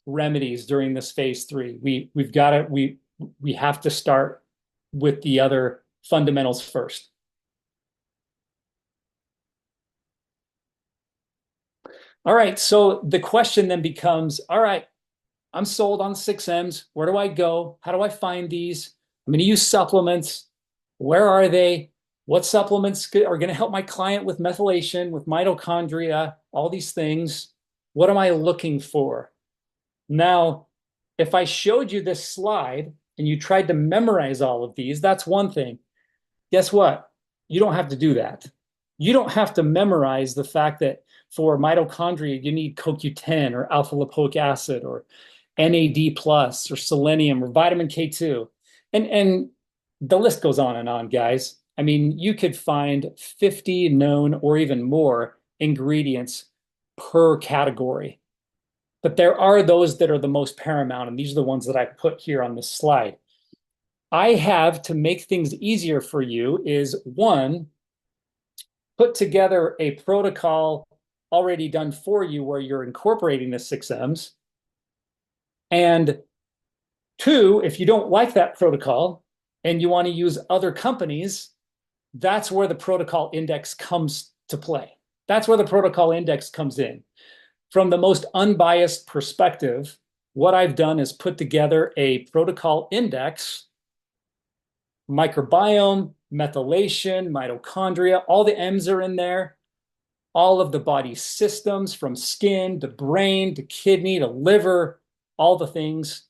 Speaker 2: remedies during this phase 3. We have to start with the other fundamentals first. All right. So the question then becomes, all right, I'm sold on 6Ms. Where do I go? How do I find these? I'm going to use supplements. Where are they? What supplements are going to help my client with methylation, with mitochondria, all these things? What am I looking for? Now, if I showed you this slide and you tried to memorize all of these, that's one thing. Guess what? You don't have to do that. You don't have to memorize the fact that for mitochondria, you need CoQ10 or alpha lipoic acid or NAD plus or selenium or vitamin K2. And the list goes on and on, guys. I mean, you could find 50 known or even more ingredients per category. But there are those that are the most paramount, and these are the ones that I put here on this slide. I have, to make things easier for you, is one, put together a protocol already done for you where you're incorporating the 6Ms. And two, if you don't like that protocol and you want to use other companies, that's where the protocol index comes to play. That's where the protocol index comes in. From the most unbiased perspective, what I've done is put together a protocol index, microbiome, methylation, mitochondria, all the M's are in there, all of the body systems from skin to brain to kidney to liver, all the things,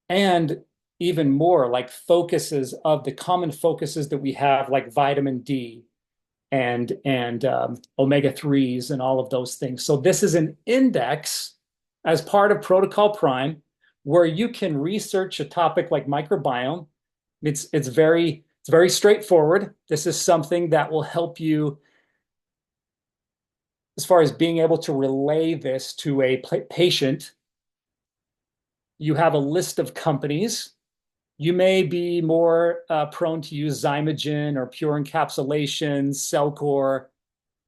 Speaker 2: and even more like focuses of the common focuses that we have, like vitamin D and omega-3s and all of those things. So this is an index as part of Protocol Prime where you can research a topic like microbiome. It's very straightforward. This is something that will help you as far as being able to relay this to a patient. You have a list of companies. You may be more prone to use Zymogen or pure encapsulations, Cellcore,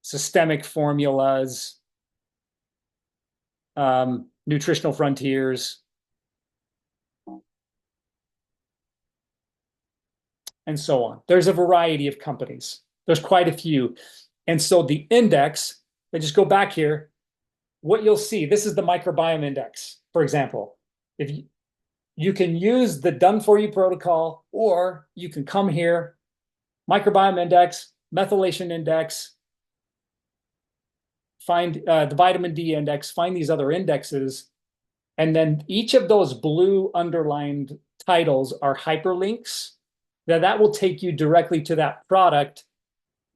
Speaker 2: systemic formulas, nutritional frontiers, and so on. There's a variety of companies. There's quite a few. And so the index, I just go back here, what you'll see, this is the microbiome index, for example. If you can use the done for you protocol, or you can come here, microbiome index, methylation index, find the vitamin D index, find these other indexes. And then each of those blue underlined titles are hyperlinks. That will take you directly to that product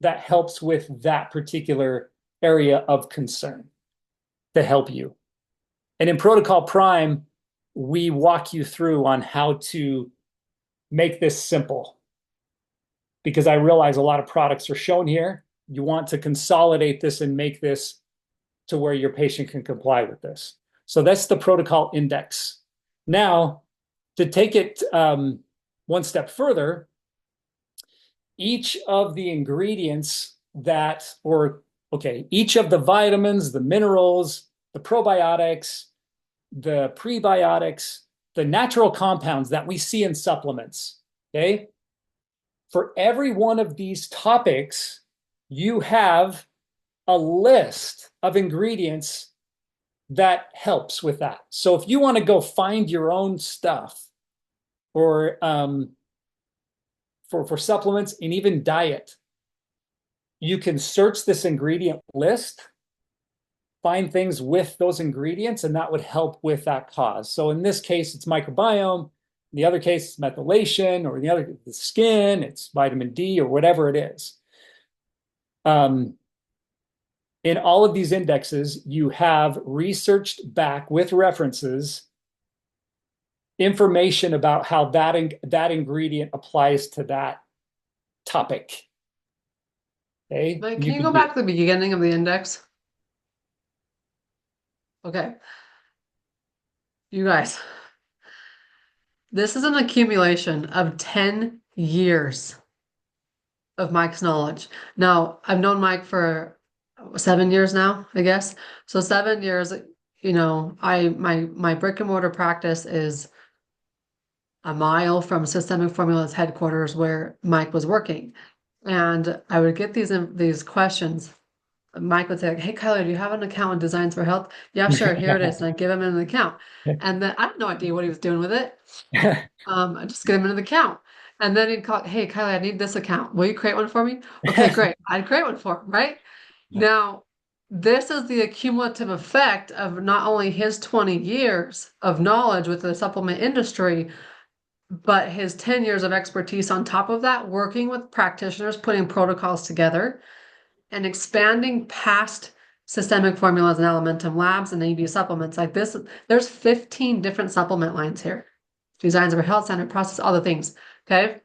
Speaker 2: that helps with that particular area of concern to help you. And in Protocol Prime, we walk you through on how to make this simple. Because I realize a lot of products are shown here. You want to consolidate this and make this to where your patient can comply with this. So that's the protocol index. Now, to take it one step further, each of the ingredients each of the vitamins, the minerals, the probiotics, the prebiotics, the natural compounds that we see in supplements, okay? For every one of these topics, you have a list of ingredients that helps with that. So if you want to go find your own stuff or for supplements and even diet, you can search this ingredient list, find things with those ingredients, and that would help with that cause. So in this case, it's microbiome. In the other case, it's methylation, or in the other, the skin, it's vitamin D, or whatever it is. In all of these indexes, you have researched back with references information about how that ingredient applies to that topic. Okay.
Speaker 1: Like, can you go back to the beginning of the index? Okay. You guys, this is an accumulation of 10 years of Mike's knowledge. Now, I've known Mike for 7 years now, I guess. So 7 years, you know, my brick and mortar practice is a mile from Systemic Formulas headquarters where Mike was working. And I would get these questions Mike would say, like, hey, Kylie, do you have an account with Designs for Health? Yeah, sure, here it is. And I'd give him an account. And then I had no idea what he was doing with it. I just get him into the account. And then he'd call, hey, Kylie, I need this account. Will you create one for me? Okay, great. I'd create one for him, right? Now, this is the accumulative effect of not only his 20 years of knowledge with the supplement industry, but his 10 years of expertise on top of that, working with practitioners, putting protocols together, and expanding past systemic formulas and alimentum labs and AV supplements like this. There's 15 different supplement lines here. Designs of a health center, process, all the things. Okay.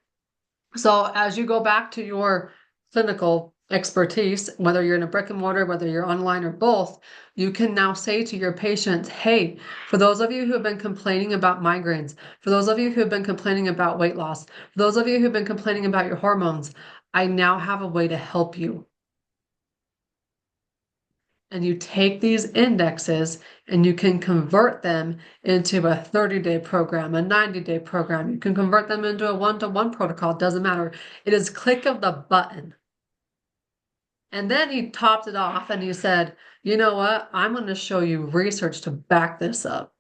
Speaker 1: So as you go back to your clinical expertise, whether you're in a brick and mortar, whether you're online or both, you can now say to your patients, hey, for those of you who have been complaining about migraines, for those of you who have been complaining about weight loss, for those of you who've been complaining about your hormones, I now have a way to help you. And you take these indexes and you can convert them into a 30-day program, a 90-day program. You can convert them into a one-to-one protocol. It doesn't matter. It is click of the button. And then he topped it off and he said, you know what? I'm going to show you research to back this up.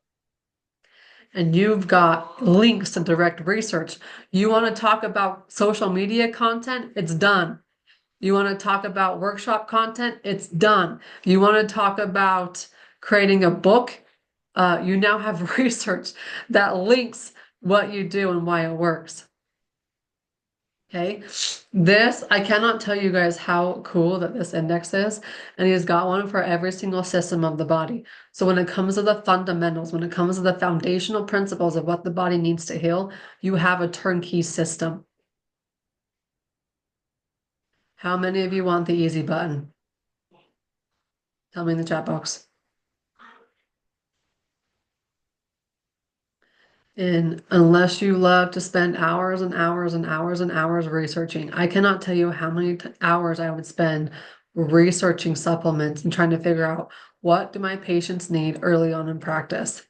Speaker 1: And you've got links to direct research. You want to talk about social media content? It's done. You want to talk about workshop content? It's done. You want to talk about creating a book? You now have research that links what you do and why it works. Okay. This, I cannot tell you guys how cool that this index is. And he's got one for every single system of the body. So when it comes to the fundamentals, when it comes to the foundational principles of what the body needs to heal, you have a turnkey system. How many of you want the easy button? Tell me in the chat box. And unless you love to spend hours and hours and hours and hours researching, I cannot tell you how many hours I would spend researching supplements and trying to figure out what do my patients need early on in practice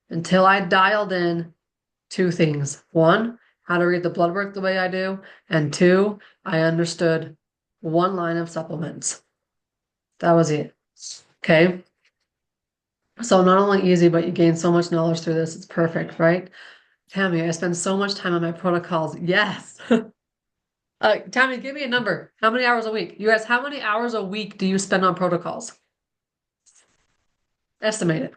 Speaker 1: until I dialed in two things. One, how to read the blood work the way I do, and two, I understood one line of supplements. That was it. Okay. So not only easy, but you gain so much knowledge through this. It's perfect, right? Tammy, I spend so much time on my protocols. Yes. Tammy, give me a number. How many hours a week? You guys, how many hours a week do you spend on protocols? Estimate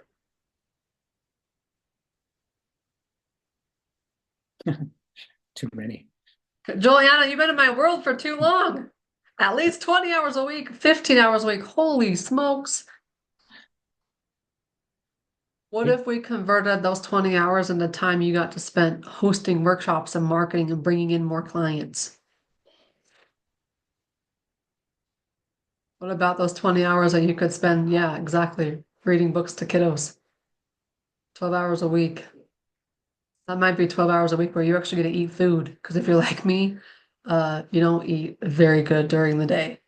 Speaker 2: Too many.
Speaker 1: it. Juliana, you've been in my world for too long. At least 20 hours a week, 15 hours a week. Holy smokes. What if we converted those 20 hours into time you got to spend hosting workshops and marketing and bringing in more clients? What about those 20 hours that you could spend? Yeah, exactly. Reading books to kiddos. 12 hours a week. That might be 12 hours a week where you actually get to eat food. Because if you're like me, you don't eat very good during the day.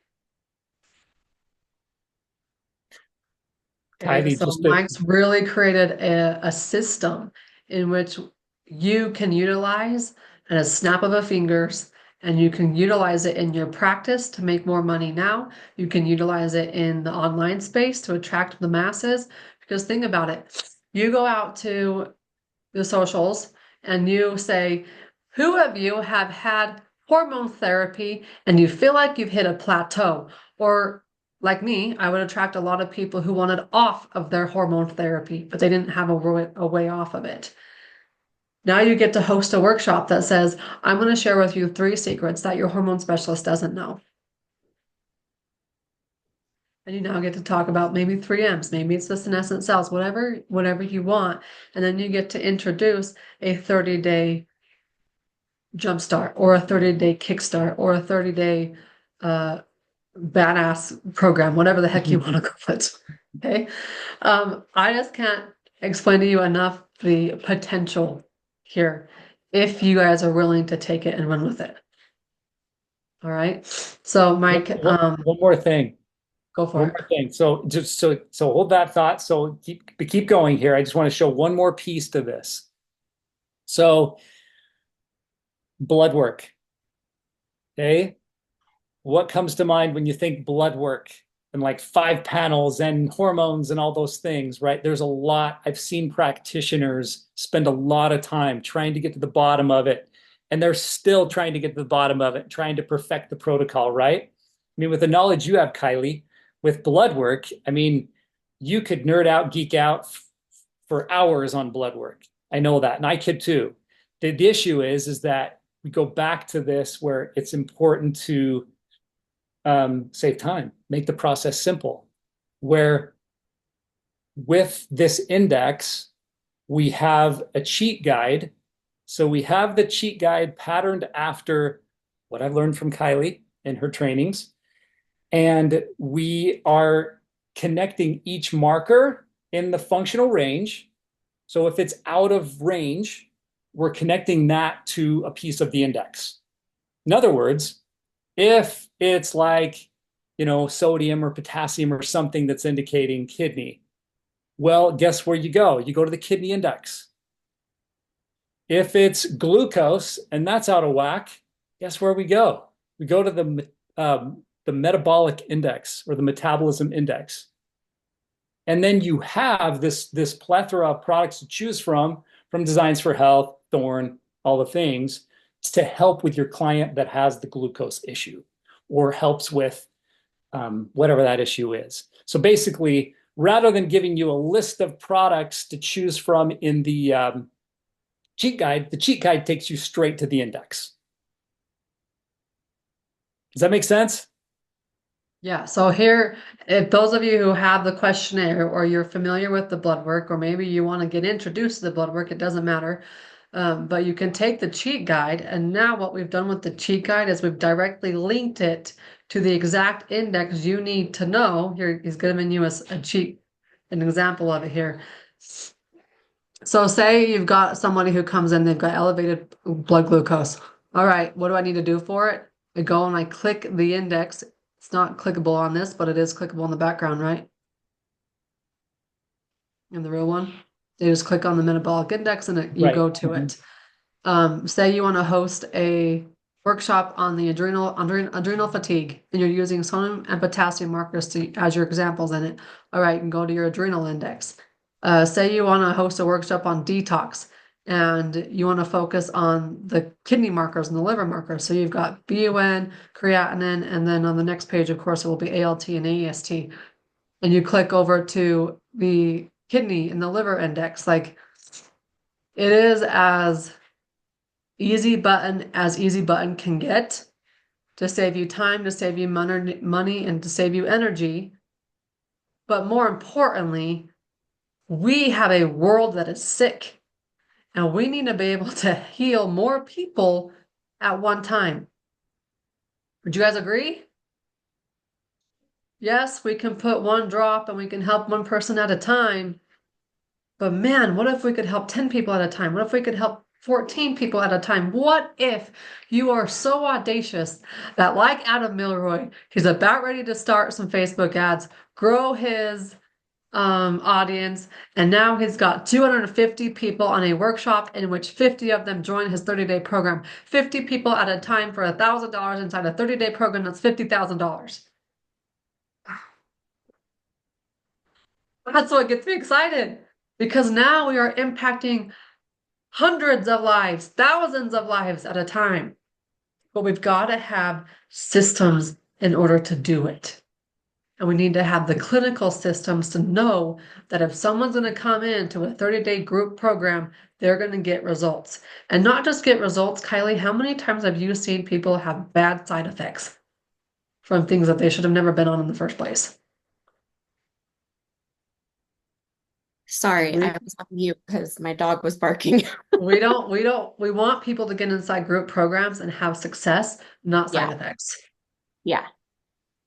Speaker 1: Okay,
Speaker 2: Kylie,
Speaker 1: so
Speaker 2: just to,
Speaker 1: Mike's really created a system in which you can utilize at a snap of a fingers, and you can utilize it in your practice to make more money now. You can utilize it in the online space to attract the masses. Because think about it, you go out to the socials and you say, who of you have had hormone therapy and you feel like you've hit a plateau? Or like me, I would attract a lot of people who wanted off of their hormone therapy, but they didn't have a way off of it. Now you get to host a workshop that says, I'm going to share with you 3 secrets that your hormone specialist doesn't know. And you now get to talk about maybe 3Ms, maybe it's the senescent cells, whatever you want. And then you get to introduce a 30-day jumpstart or a 30-day kickstart or a 30-day badass program, whatever the heck you want to call it. Okay. I just can't explain to you enough the potential here if you guys are willing to take it and run with it. All right. So Mike,
Speaker 2: one more thing.
Speaker 1: go for
Speaker 2: One
Speaker 1: it.
Speaker 2: more thing. So hold that thought. So keep going here. I just want to show one more piece to this. So blood work. Okay. What comes to mind when you think blood work? and like 5 panels and hormones and all those things, right? There's a lot. I've seen practitioners spend a lot of time trying to get to the bottom of it, and they're still trying to get to the bottom of it, trying to perfect the protocol, right? I mean, with the knowledge you have, Kylie, with blood work, I mean, you could nerd out, geek out for hours on blood work. I know that, and I could too. The issue is that we go back to this where it's important to save time, make the process simple. Where with this index, we have a cheat guide. So we have the cheat guide patterned after what I've learned from Kylie in her trainings. And we are connecting each marker in the functional range. So if it's out of range, we're connecting that to a piece of the index. In other words, if it's like, sodium or potassium or something that's indicating kidney, well, guess where you go? You go to the kidney index. If it's glucose and that's out of whack, guess where we go? We go to the metabolic index or the metabolism index. And then you have this plethora of products to choose from Designs for Health, Thorne, all the things to help with your client that has the glucose issue or helps with whatever that issue is. So basically, rather than giving you a list of products to choose from in the cheat guide, the cheat guide takes you straight to the index. Does that make sense?
Speaker 1: Yeah, so here, if those of you who have the questionnaire or you're familiar with the blood work, or maybe you want to get introduced to the blood work, it doesn't matter. But you can take the cheat guide, and now what we've done with the cheat guide is we've directly linked it to the exact index you need to know. Here, he's giving you an example of it here. So say you've got somebody who comes in, they've got elevated blood glucose. All right, what do I need to do for it? I go and I click the index. It's not clickable on this, but it is clickable in the background, right? In the real one. You just click on the metabolic index and you go to it. Say you want to host a workshop on the adrenal fatigue, and you're using sodium and potassium markers as your examples in it. All right, you can go to your adrenal index. Say you want to host a workshop on detox, and you want to focus on the kidney markers and the liver markers. So you've got BUN, creatinine, and then on the next page, of course, it will be ALT and AST. And you click over to the kidney and the liver index. Like, it is as easy button can get to save you time, to save you money, and to save you energy. But more importantly, we have a world that is sick, and we need to be able to heal more people at one time. Would you guys agree? Yes, we can put one drop and we can help one person at a time. But man, what if we could help 10 people at a time? What if we could help 14 people at a time? What if you are so audacious that, like Adam Milroy, he's about ready to start some Facebook ads, grow his audience, and now he's got 250 people on a workshop in which 50 of them join his 30-day program. 50 people at a time for $1,000 inside a 30-day program, that's $50,000. That's what gets me excited, because now we are impacting hundreds of lives, thousands of lives at a time. But we've got to have systems in order to do it. And we need to have the clinical systems to know that if someone's going to come into a 30-day group program, they're going to get results. And not just get results, Kylie, how many times have you seen people have bad side effects from things that they should have never been on in the first place?
Speaker 3: Sorry, I was on mute because my dog was barking.
Speaker 1: We want people to get inside group programs and have success, not side effects.
Speaker 3: Yeah.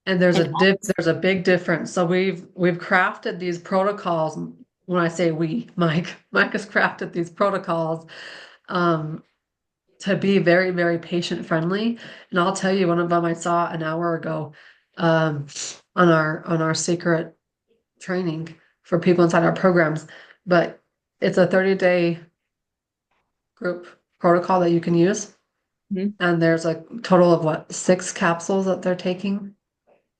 Speaker 1: And there's a big difference. So we've crafted these protocols. When I say we, Mike has crafted these protocols to be very, very patient friendly. And I'll tell you, one of them I saw an hour ago on our secret training for people inside our programs. But it's a 30-day group protocol that you can use. Mm-hmm. And there's a total of 6 capsules that they're taking.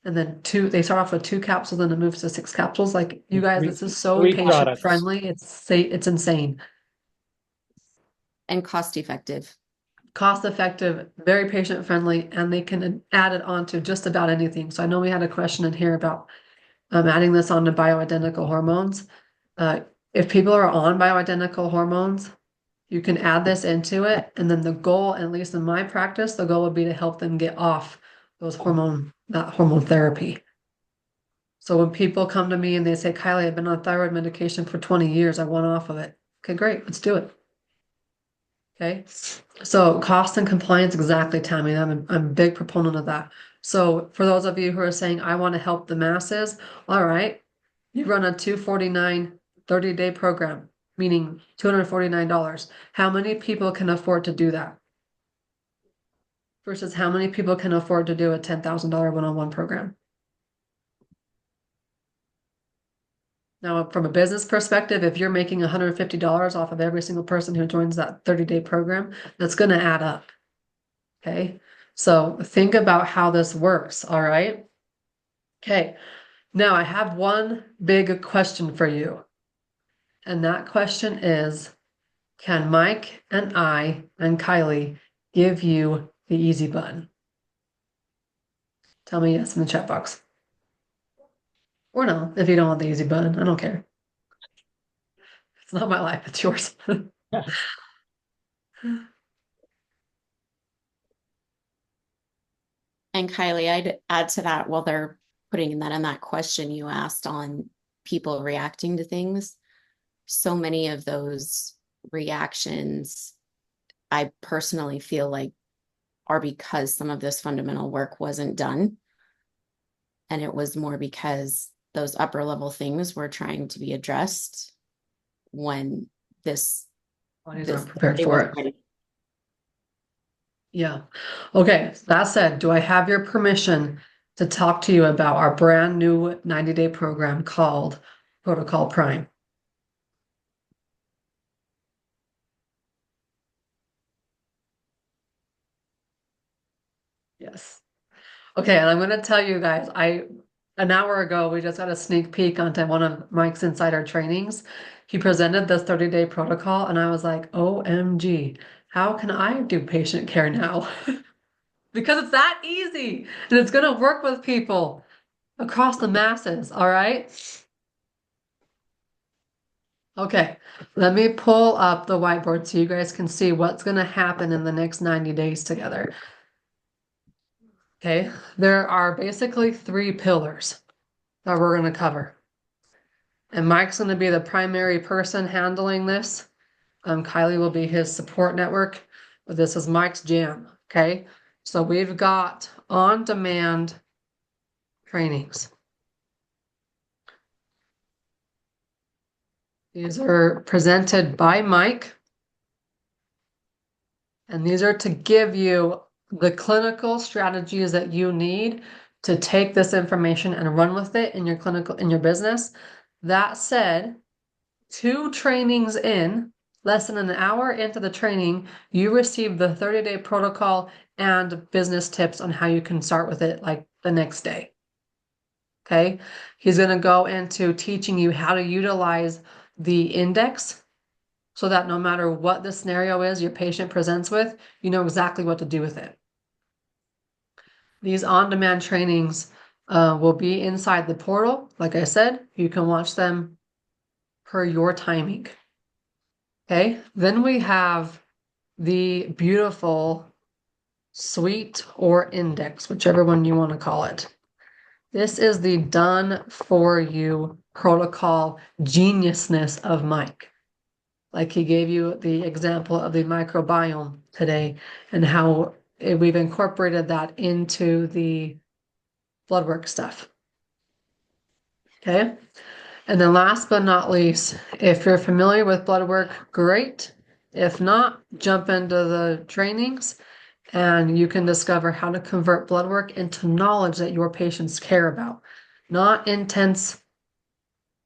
Speaker 1: And then they start off with 2 capsules, then it moves to 6 capsules. Like, you guys,
Speaker 2: Three,
Speaker 1: this is so
Speaker 2: three
Speaker 1: patient
Speaker 2: products.
Speaker 1: friendly. It's insane.
Speaker 3: And cost effective.
Speaker 1: Cost effective, very patient friendly, and they can add it on to just about anything. So I know we had a question in here about adding this on to bioidentical hormones. If people are on bioidentical hormones, you can add this into it, and then the goal, at least in my practice, the goal would be to help them get off that hormone therapy. So when people come to me and they say, Kylie, I've been on thyroid medication for 20 years, I want off of it. Okay, great, let's do it. Okay, so cost and compliance, exactly, Tammy. I'm a big proponent of that. So for those of you who are saying, I want to help the masses, all right, you run a 249 30-day program, meaning $249. How many people can afford to do that? Versus how many people can afford to do a $10,000 one-on-one program? Now, from a business perspective, if you're making $150 off of every single person who joins that 30-day program, that's going to add up. Okay. So think about how this works. All right. Okay. Now I have one big question for you. And that question is, can Mike and I and Kylie give you the easy button? Tell me yes in the chat box. Or no, if you don't want the easy button. I don't care. It's not my life, it's yours.
Speaker 3: And Kylie, I'd add to that while they're putting that in that question you asked on people reacting to things. So many of those reactions, I personally feel like, are because some of this fundamental work wasn't done. And it was more because those upper level things were trying to be addressed when
Speaker 1: Bodies aren't prepared
Speaker 3: they
Speaker 1: for
Speaker 3: weren't
Speaker 1: it.
Speaker 3: ready.
Speaker 1: Yeah. Okay. That said, do I have your permission to talk to you about our brand new 90-day program called Protocol Prime? Yes. Okay, and I'm going to tell you guys, an hour ago we just got a sneak peek onto one of Mike's insider trainings. He presented this 30-day protocol, and I was like, OMG, how can I do patient care now? Because it's that easy, and it's going to work with people across the masses, all right? Okay, let me pull up the whiteboard so you guys can see what's going to happen in the next 90 days together. Okay, there are basically 3 pillars that we're going to cover. And Mike's going to be the primary person handling this. Kylie will be his support network, but this is Mike's jam. Okay, so we've got on-demand trainings. These are presented by Mike, and these are to give you the clinical strategies that you need to take this information and run with it in your business. That said, 2 trainings in, less than an hour into the training, you receive the 30-day protocol and business tips on how you can start with it like the next day. Okay. He's going to go into teaching you how to utilize the index so that no matter what the scenario is your patient presents with, you know exactly what to do with it. These on-demand trainings will be inside the portal. Like I said, you can watch them per your timing. Okay, then we have the beautiful suite or index, whichever one you want to call it. This is the done for you protocol geniusness of Mike. Like he gave you the example of the microbiome today and how we've incorporated that into the blood work stuff. Okay. And then last but not least, if you're familiar with blood work, great. If not, jump into the trainings and you can discover how to convert blood work into knowledge that your patients care about. Not intense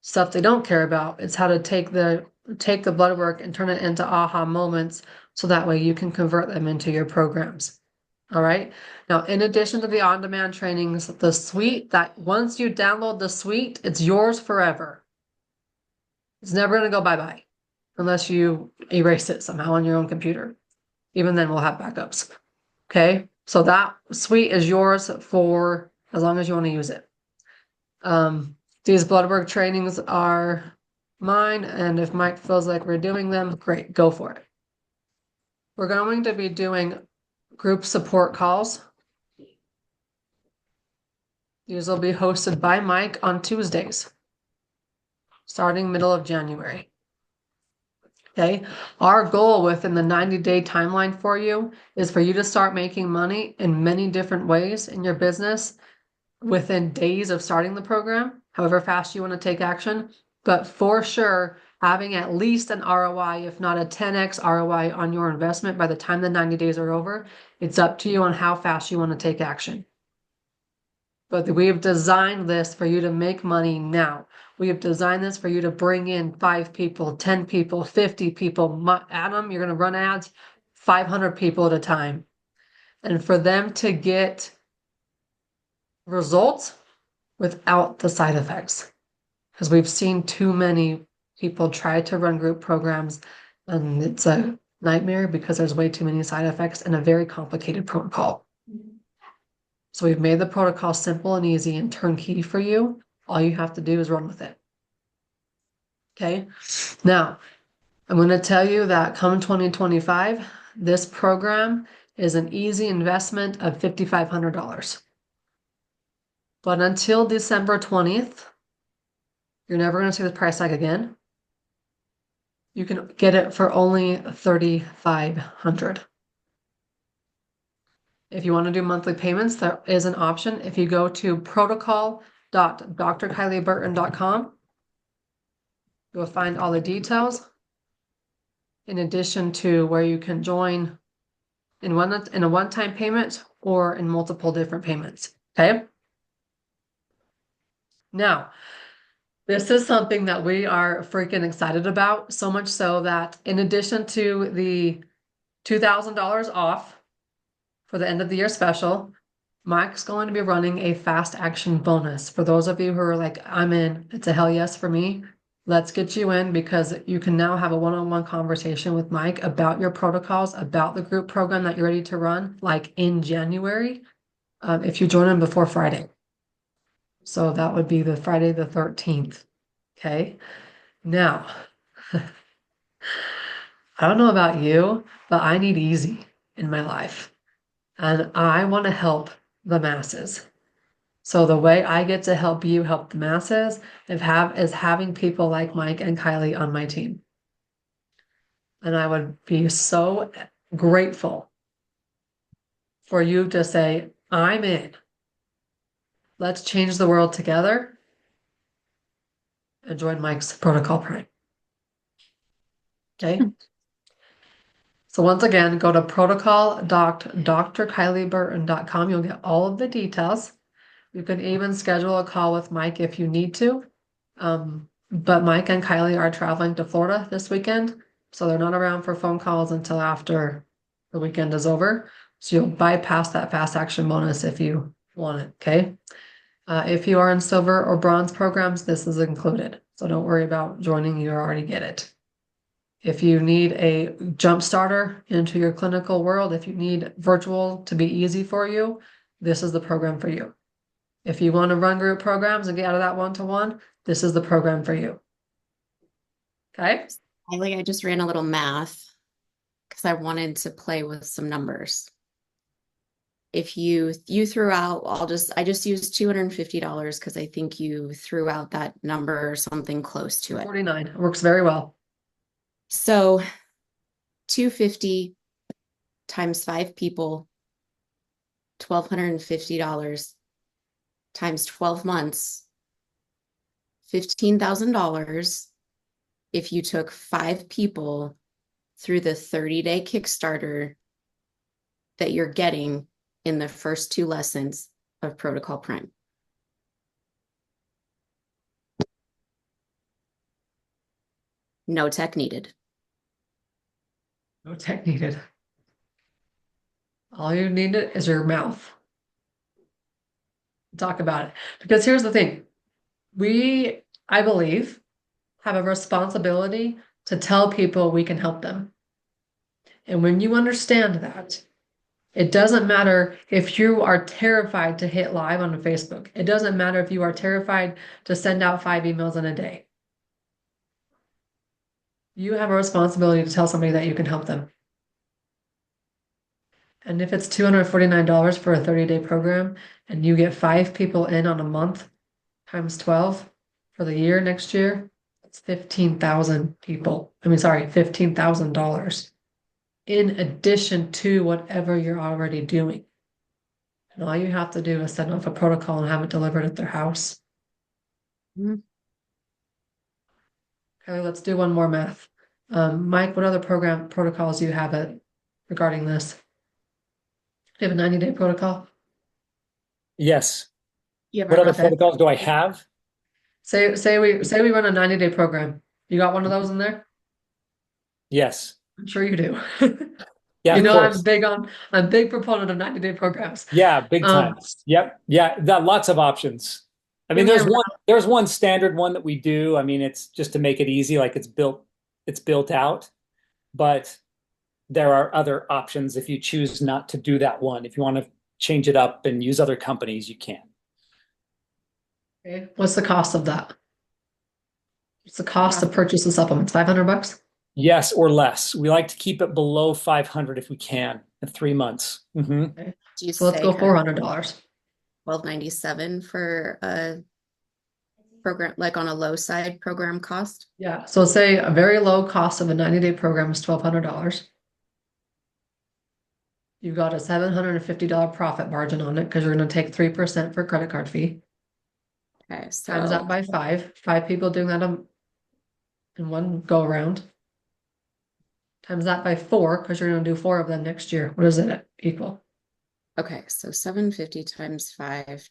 Speaker 1: stuff they don't care about. It's how to take the blood work and turn it into aha moments so that way you can convert them into your programs. All right. Now, in addition to the on-demand trainings, the suite, that once you download the suite, it's yours forever. It's never going to go bye-bye unless you erase it somehow on your own computer. Even then, we'll have backups. Okay. So that suite is yours for as long as you want to use it. These blood work trainings are mine, and if Mike feels like we're doing them, great, go for it. We're going to be doing group support calls. These will be hosted by Mike on Tuesdays, starting middle of January. Okay. Our goal within the 90-day timeline for you is for you to start making money in many different ways in your business within days of starting the program, however fast you want to take action. But for sure, having at least an ROI, if not a 10x ROI on your investment by the time the 90 days are over, it's up to you on how fast you want to take action. But we have designed this for you to make money now. We have designed this for you to bring in 5 people, 10 people, 50 people. Adam, you're going to run ads, 500 people at a time. And for them to get results without the side effects. Because we've seen too many people try to run group programs, and it's a nightmare because there's way too many side effects and a very complicated protocol. So we've made the protocol simple and easy and turnkey for you. All you have to do is run with it. Okay. Now, I'm going to tell you that come 2025, this program is an easy investment of $5,500. But until December 20th, you're never going to see the price tag again. You can get it for only $3,500. If you want to do monthly payments, there is an option. If you go to protocol.drkylieburton.com, you'll find all the details, in addition to where you can join in a one-time payment or in multiple different payments. Okay. Now, this is something that we are freaking excited about, so much so that in addition to the $2,000 off for the end of the year special, Mike's going to be running a fast action bonus. For those of you who are like, I'm in, it's a hell yes for me. Let's get you in because you can now have a one-on-one conversation with Mike about your protocols, about the group program that you're ready to run, like in January, if you join him before Friday. So that would be the Friday the 13th. Okay. Now, I don't know about you, but I need easy in my life. And I want to help the masses. So the way I get to help you help the masses is having people like Mike and Kylie on my team. And I would be so grateful for you to say, I'm in. Let's change the world together and join Mike's Protocol Prime. Okay. So once again, go to protocol.drkylieburton.com. You'll get all of the details. You can even schedule a call with Mike if you need to. But Mike and Kylie are traveling to Florida this weekend, so they're not around for phone calls until after the weekend is over. So you'll bypass that fast action bonus if you want it, okay? If you are in silver or bronze programs, this is included. So don't worry about joining, you already get it. If you need a jump starter into your clinical world, if you need virtual to be easy for you, this is the program for you. If you want to run group programs and get out of that one-to-one, this is the program for you. Okay?
Speaker 3: I just ran a little math because I wanted to play with some numbers. If you threw out, I just used $250 because I think you threw out that number or something close to it.
Speaker 1: 49 works very well.
Speaker 3: So 250 times 5 people, $1,250 times 12 months, $15,000 if you took 5 people through the 30-day Kickstarter that you're getting in the first 2 lessons of Protocol Prime. No tech needed.
Speaker 1: No tech needed. All you need is your mouth. Talk about it. Because here's the thing. We, I believe, have a responsibility to tell people we can help them. And when you understand that, it doesn't matter if you are terrified to hit live on Facebook. It doesn't matter if you are terrified to send out 5 emails in a day. You have a responsibility to tell somebody that you can help them. And if it's $249 for a 30-day program and you get 5 people in on a month times 12 for the year next year, it's 15,000 people. I mean, sorry, $15,000 in addition to whatever you're already doing. And all you have to do is send off a protocol and have it delivered at their house.
Speaker 3: Mhm.
Speaker 1: Okay, let's do one more math. Mike, what other program protocols do you have regarding this? Do you have a 90-day protocol?
Speaker 2: Yes.
Speaker 3: You have
Speaker 2: What
Speaker 3: a
Speaker 2: other
Speaker 3: rough
Speaker 2: protocols do I have?
Speaker 1: Say we run a 90-day program. You got one of those in there?
Speaker 2: Yes.
Speaker 1: I'm sure you do.
Speaker 2: Yeah,
Speaker 1: You
Speaker 2: of
Speaker 1: know,
Speaker 2: course.
Speaker 1: I'm a big proponent of 90-day programs.
Speaker 2: Yeah, big time.
Speaker 1: Um,
Speaker 2: Yep. Yeah, lots of options. I mean,
Speaker 1: give me a
Speaker 2: there's one standard one that we do. I mean, it's just to make it easy, like it's built out, but there are other options if you choose not to do that one. If you want to change it up and use other companies, you can.
Speaker 1: okay. What's the cost of that? What's the cost to
Speaker 3: rough.
Speaker 1: purchase the supplements? $500?
Speaker 2: Yes, or less. We like to keep it below 500 if we can in 3 months.
Speaker 1: Okay.
Speaker 3: Do you
Speaker 1: So let's
Speaker 3: say
Speaker 1: go
Speaker 3: kind of
Speaker 1: $400.
Speaker 3: $12.97 for a program, like on a low side program cost?
Speaker 1: Yeah. So say a very low cost of a 90-day program is $1,200. You've got a $750 profit margin on it because you're going to take 3% for credit card fee.
Speaker 3: Okay,
Speaker 1: Times that
Speaker 3: so
Speaker 1: by 5 people doing that in one go around. Times that by 4 because you're going to do 4 of them next year. What does it equal?
Speaker 3: okay, so 750 times 5 times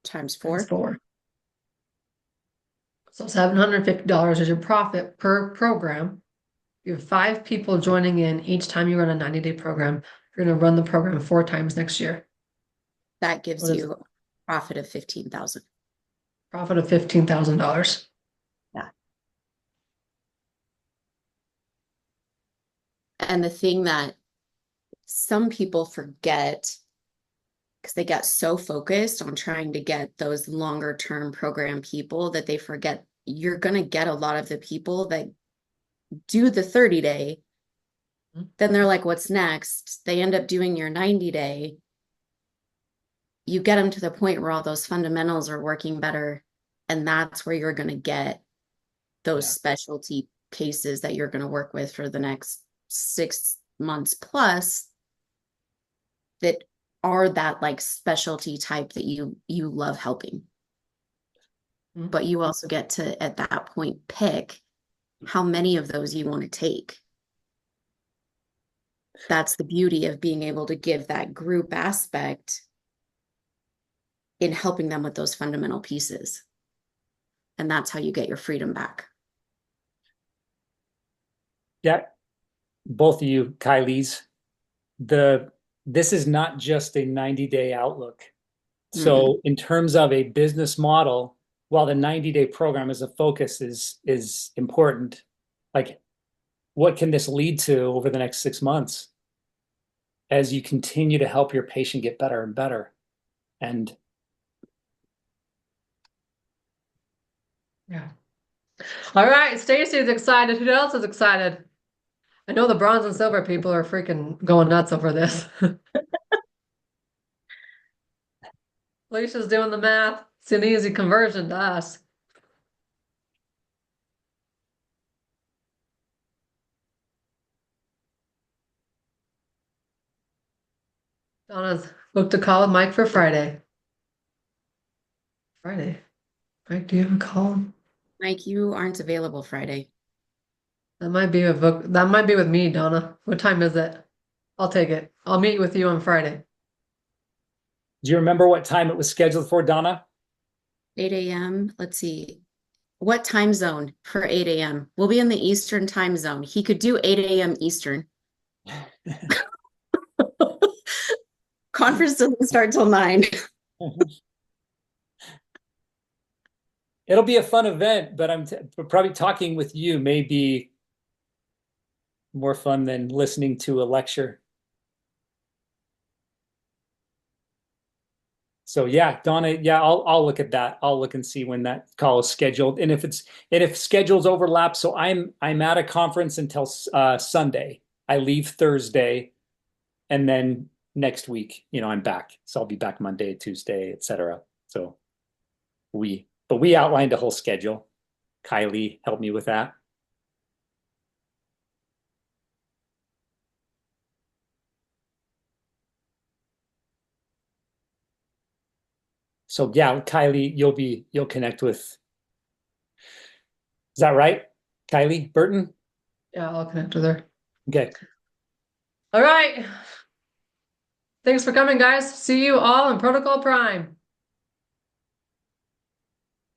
Speaker 1: Times
Speaker 3: 4.
Speaker 1: 4. So $750 is your profit per program. You have 5 people joining in each time you run a 90-day program. You're going to run the program 4 times next year.
Speaker 3: That gives
Speaker 1: What is it?
Speaker 3: you a profit of 15,000.
Speaker 1: Profit of $15,000.
Speaker 3: Yeah. And the thing that some people forget, because they get so focused on trying to get those longer term program people, that they forget you're going to get a lot of the people that do the 30-day. Then they're like, what's next? They end up doing your 90-day. You get them to the point where all those fundamentals are working better. And that's where you're going to get those
Speaker 2: Yeah.
Speaker 3: specialty cases that you're going to work with for the next 6 months plus, that are that like specialty type that you love helping.
Speaker 1: Mhm.
Speaker 3: But you also get to at that point pick how many of those you want to take. That's the beauty of being able to give that group aspect in helping them with those fundamental pieces. And that's how you get your freedom back.
Speaker 2: Yeah, both of you, Kylie's. This is not just a 90-day outlook. So in terms of a business model, while the 90-day program as a focus is important, like what can this lead to over the next 6 months as you continue to help your patient get better and better? And
Speaker 1: Yeah. All right, Stacy's excited. Who else is excited? I know the bronze and silver people are freaking going nuts over this. Alicia's doing the math. It's an easy conversion to us. Donna's booked a call with Mike for Friday. Friday. Mike, do you have a call?
Speaker 3: Mike, you aren't available Friday.
Speaker 1: That might be with me, Donna. What time is it? I'll take it. I'll meet with you on Friday.
Speaker 2: do you remember what time it was scheduled for, Donna?
Speaker 3: 8 a.m. Let's see. What time zone for 8 a.m.? We'll be in the Eastern time zone. He could do 8 a.m. Eastern. Conference doesn't start till 9.
Speaker 2: It'll be a fun event, but but probably talking with you may be more fun than listening to a lecture. So yeah, Donna, yeah, I'll look at that. I'll look and see when that call is scheduled, and if schedules overlap. So I'm at a conference until Sunday. I leave Thursday, and then next week, I'm back. So I'll be back Monday, Tuesday, etc. So we outlined a whole schedule. Kylie helped me with that. So yeah, Kylie, you'll connect with. Is that right? Kylie Burton?
Speaker 1: Yeah, I'll connect with her.
Speaker 2: Okay.
Speaker 1: All right. Thanks for coming, guys. See you all in Protocol Prime.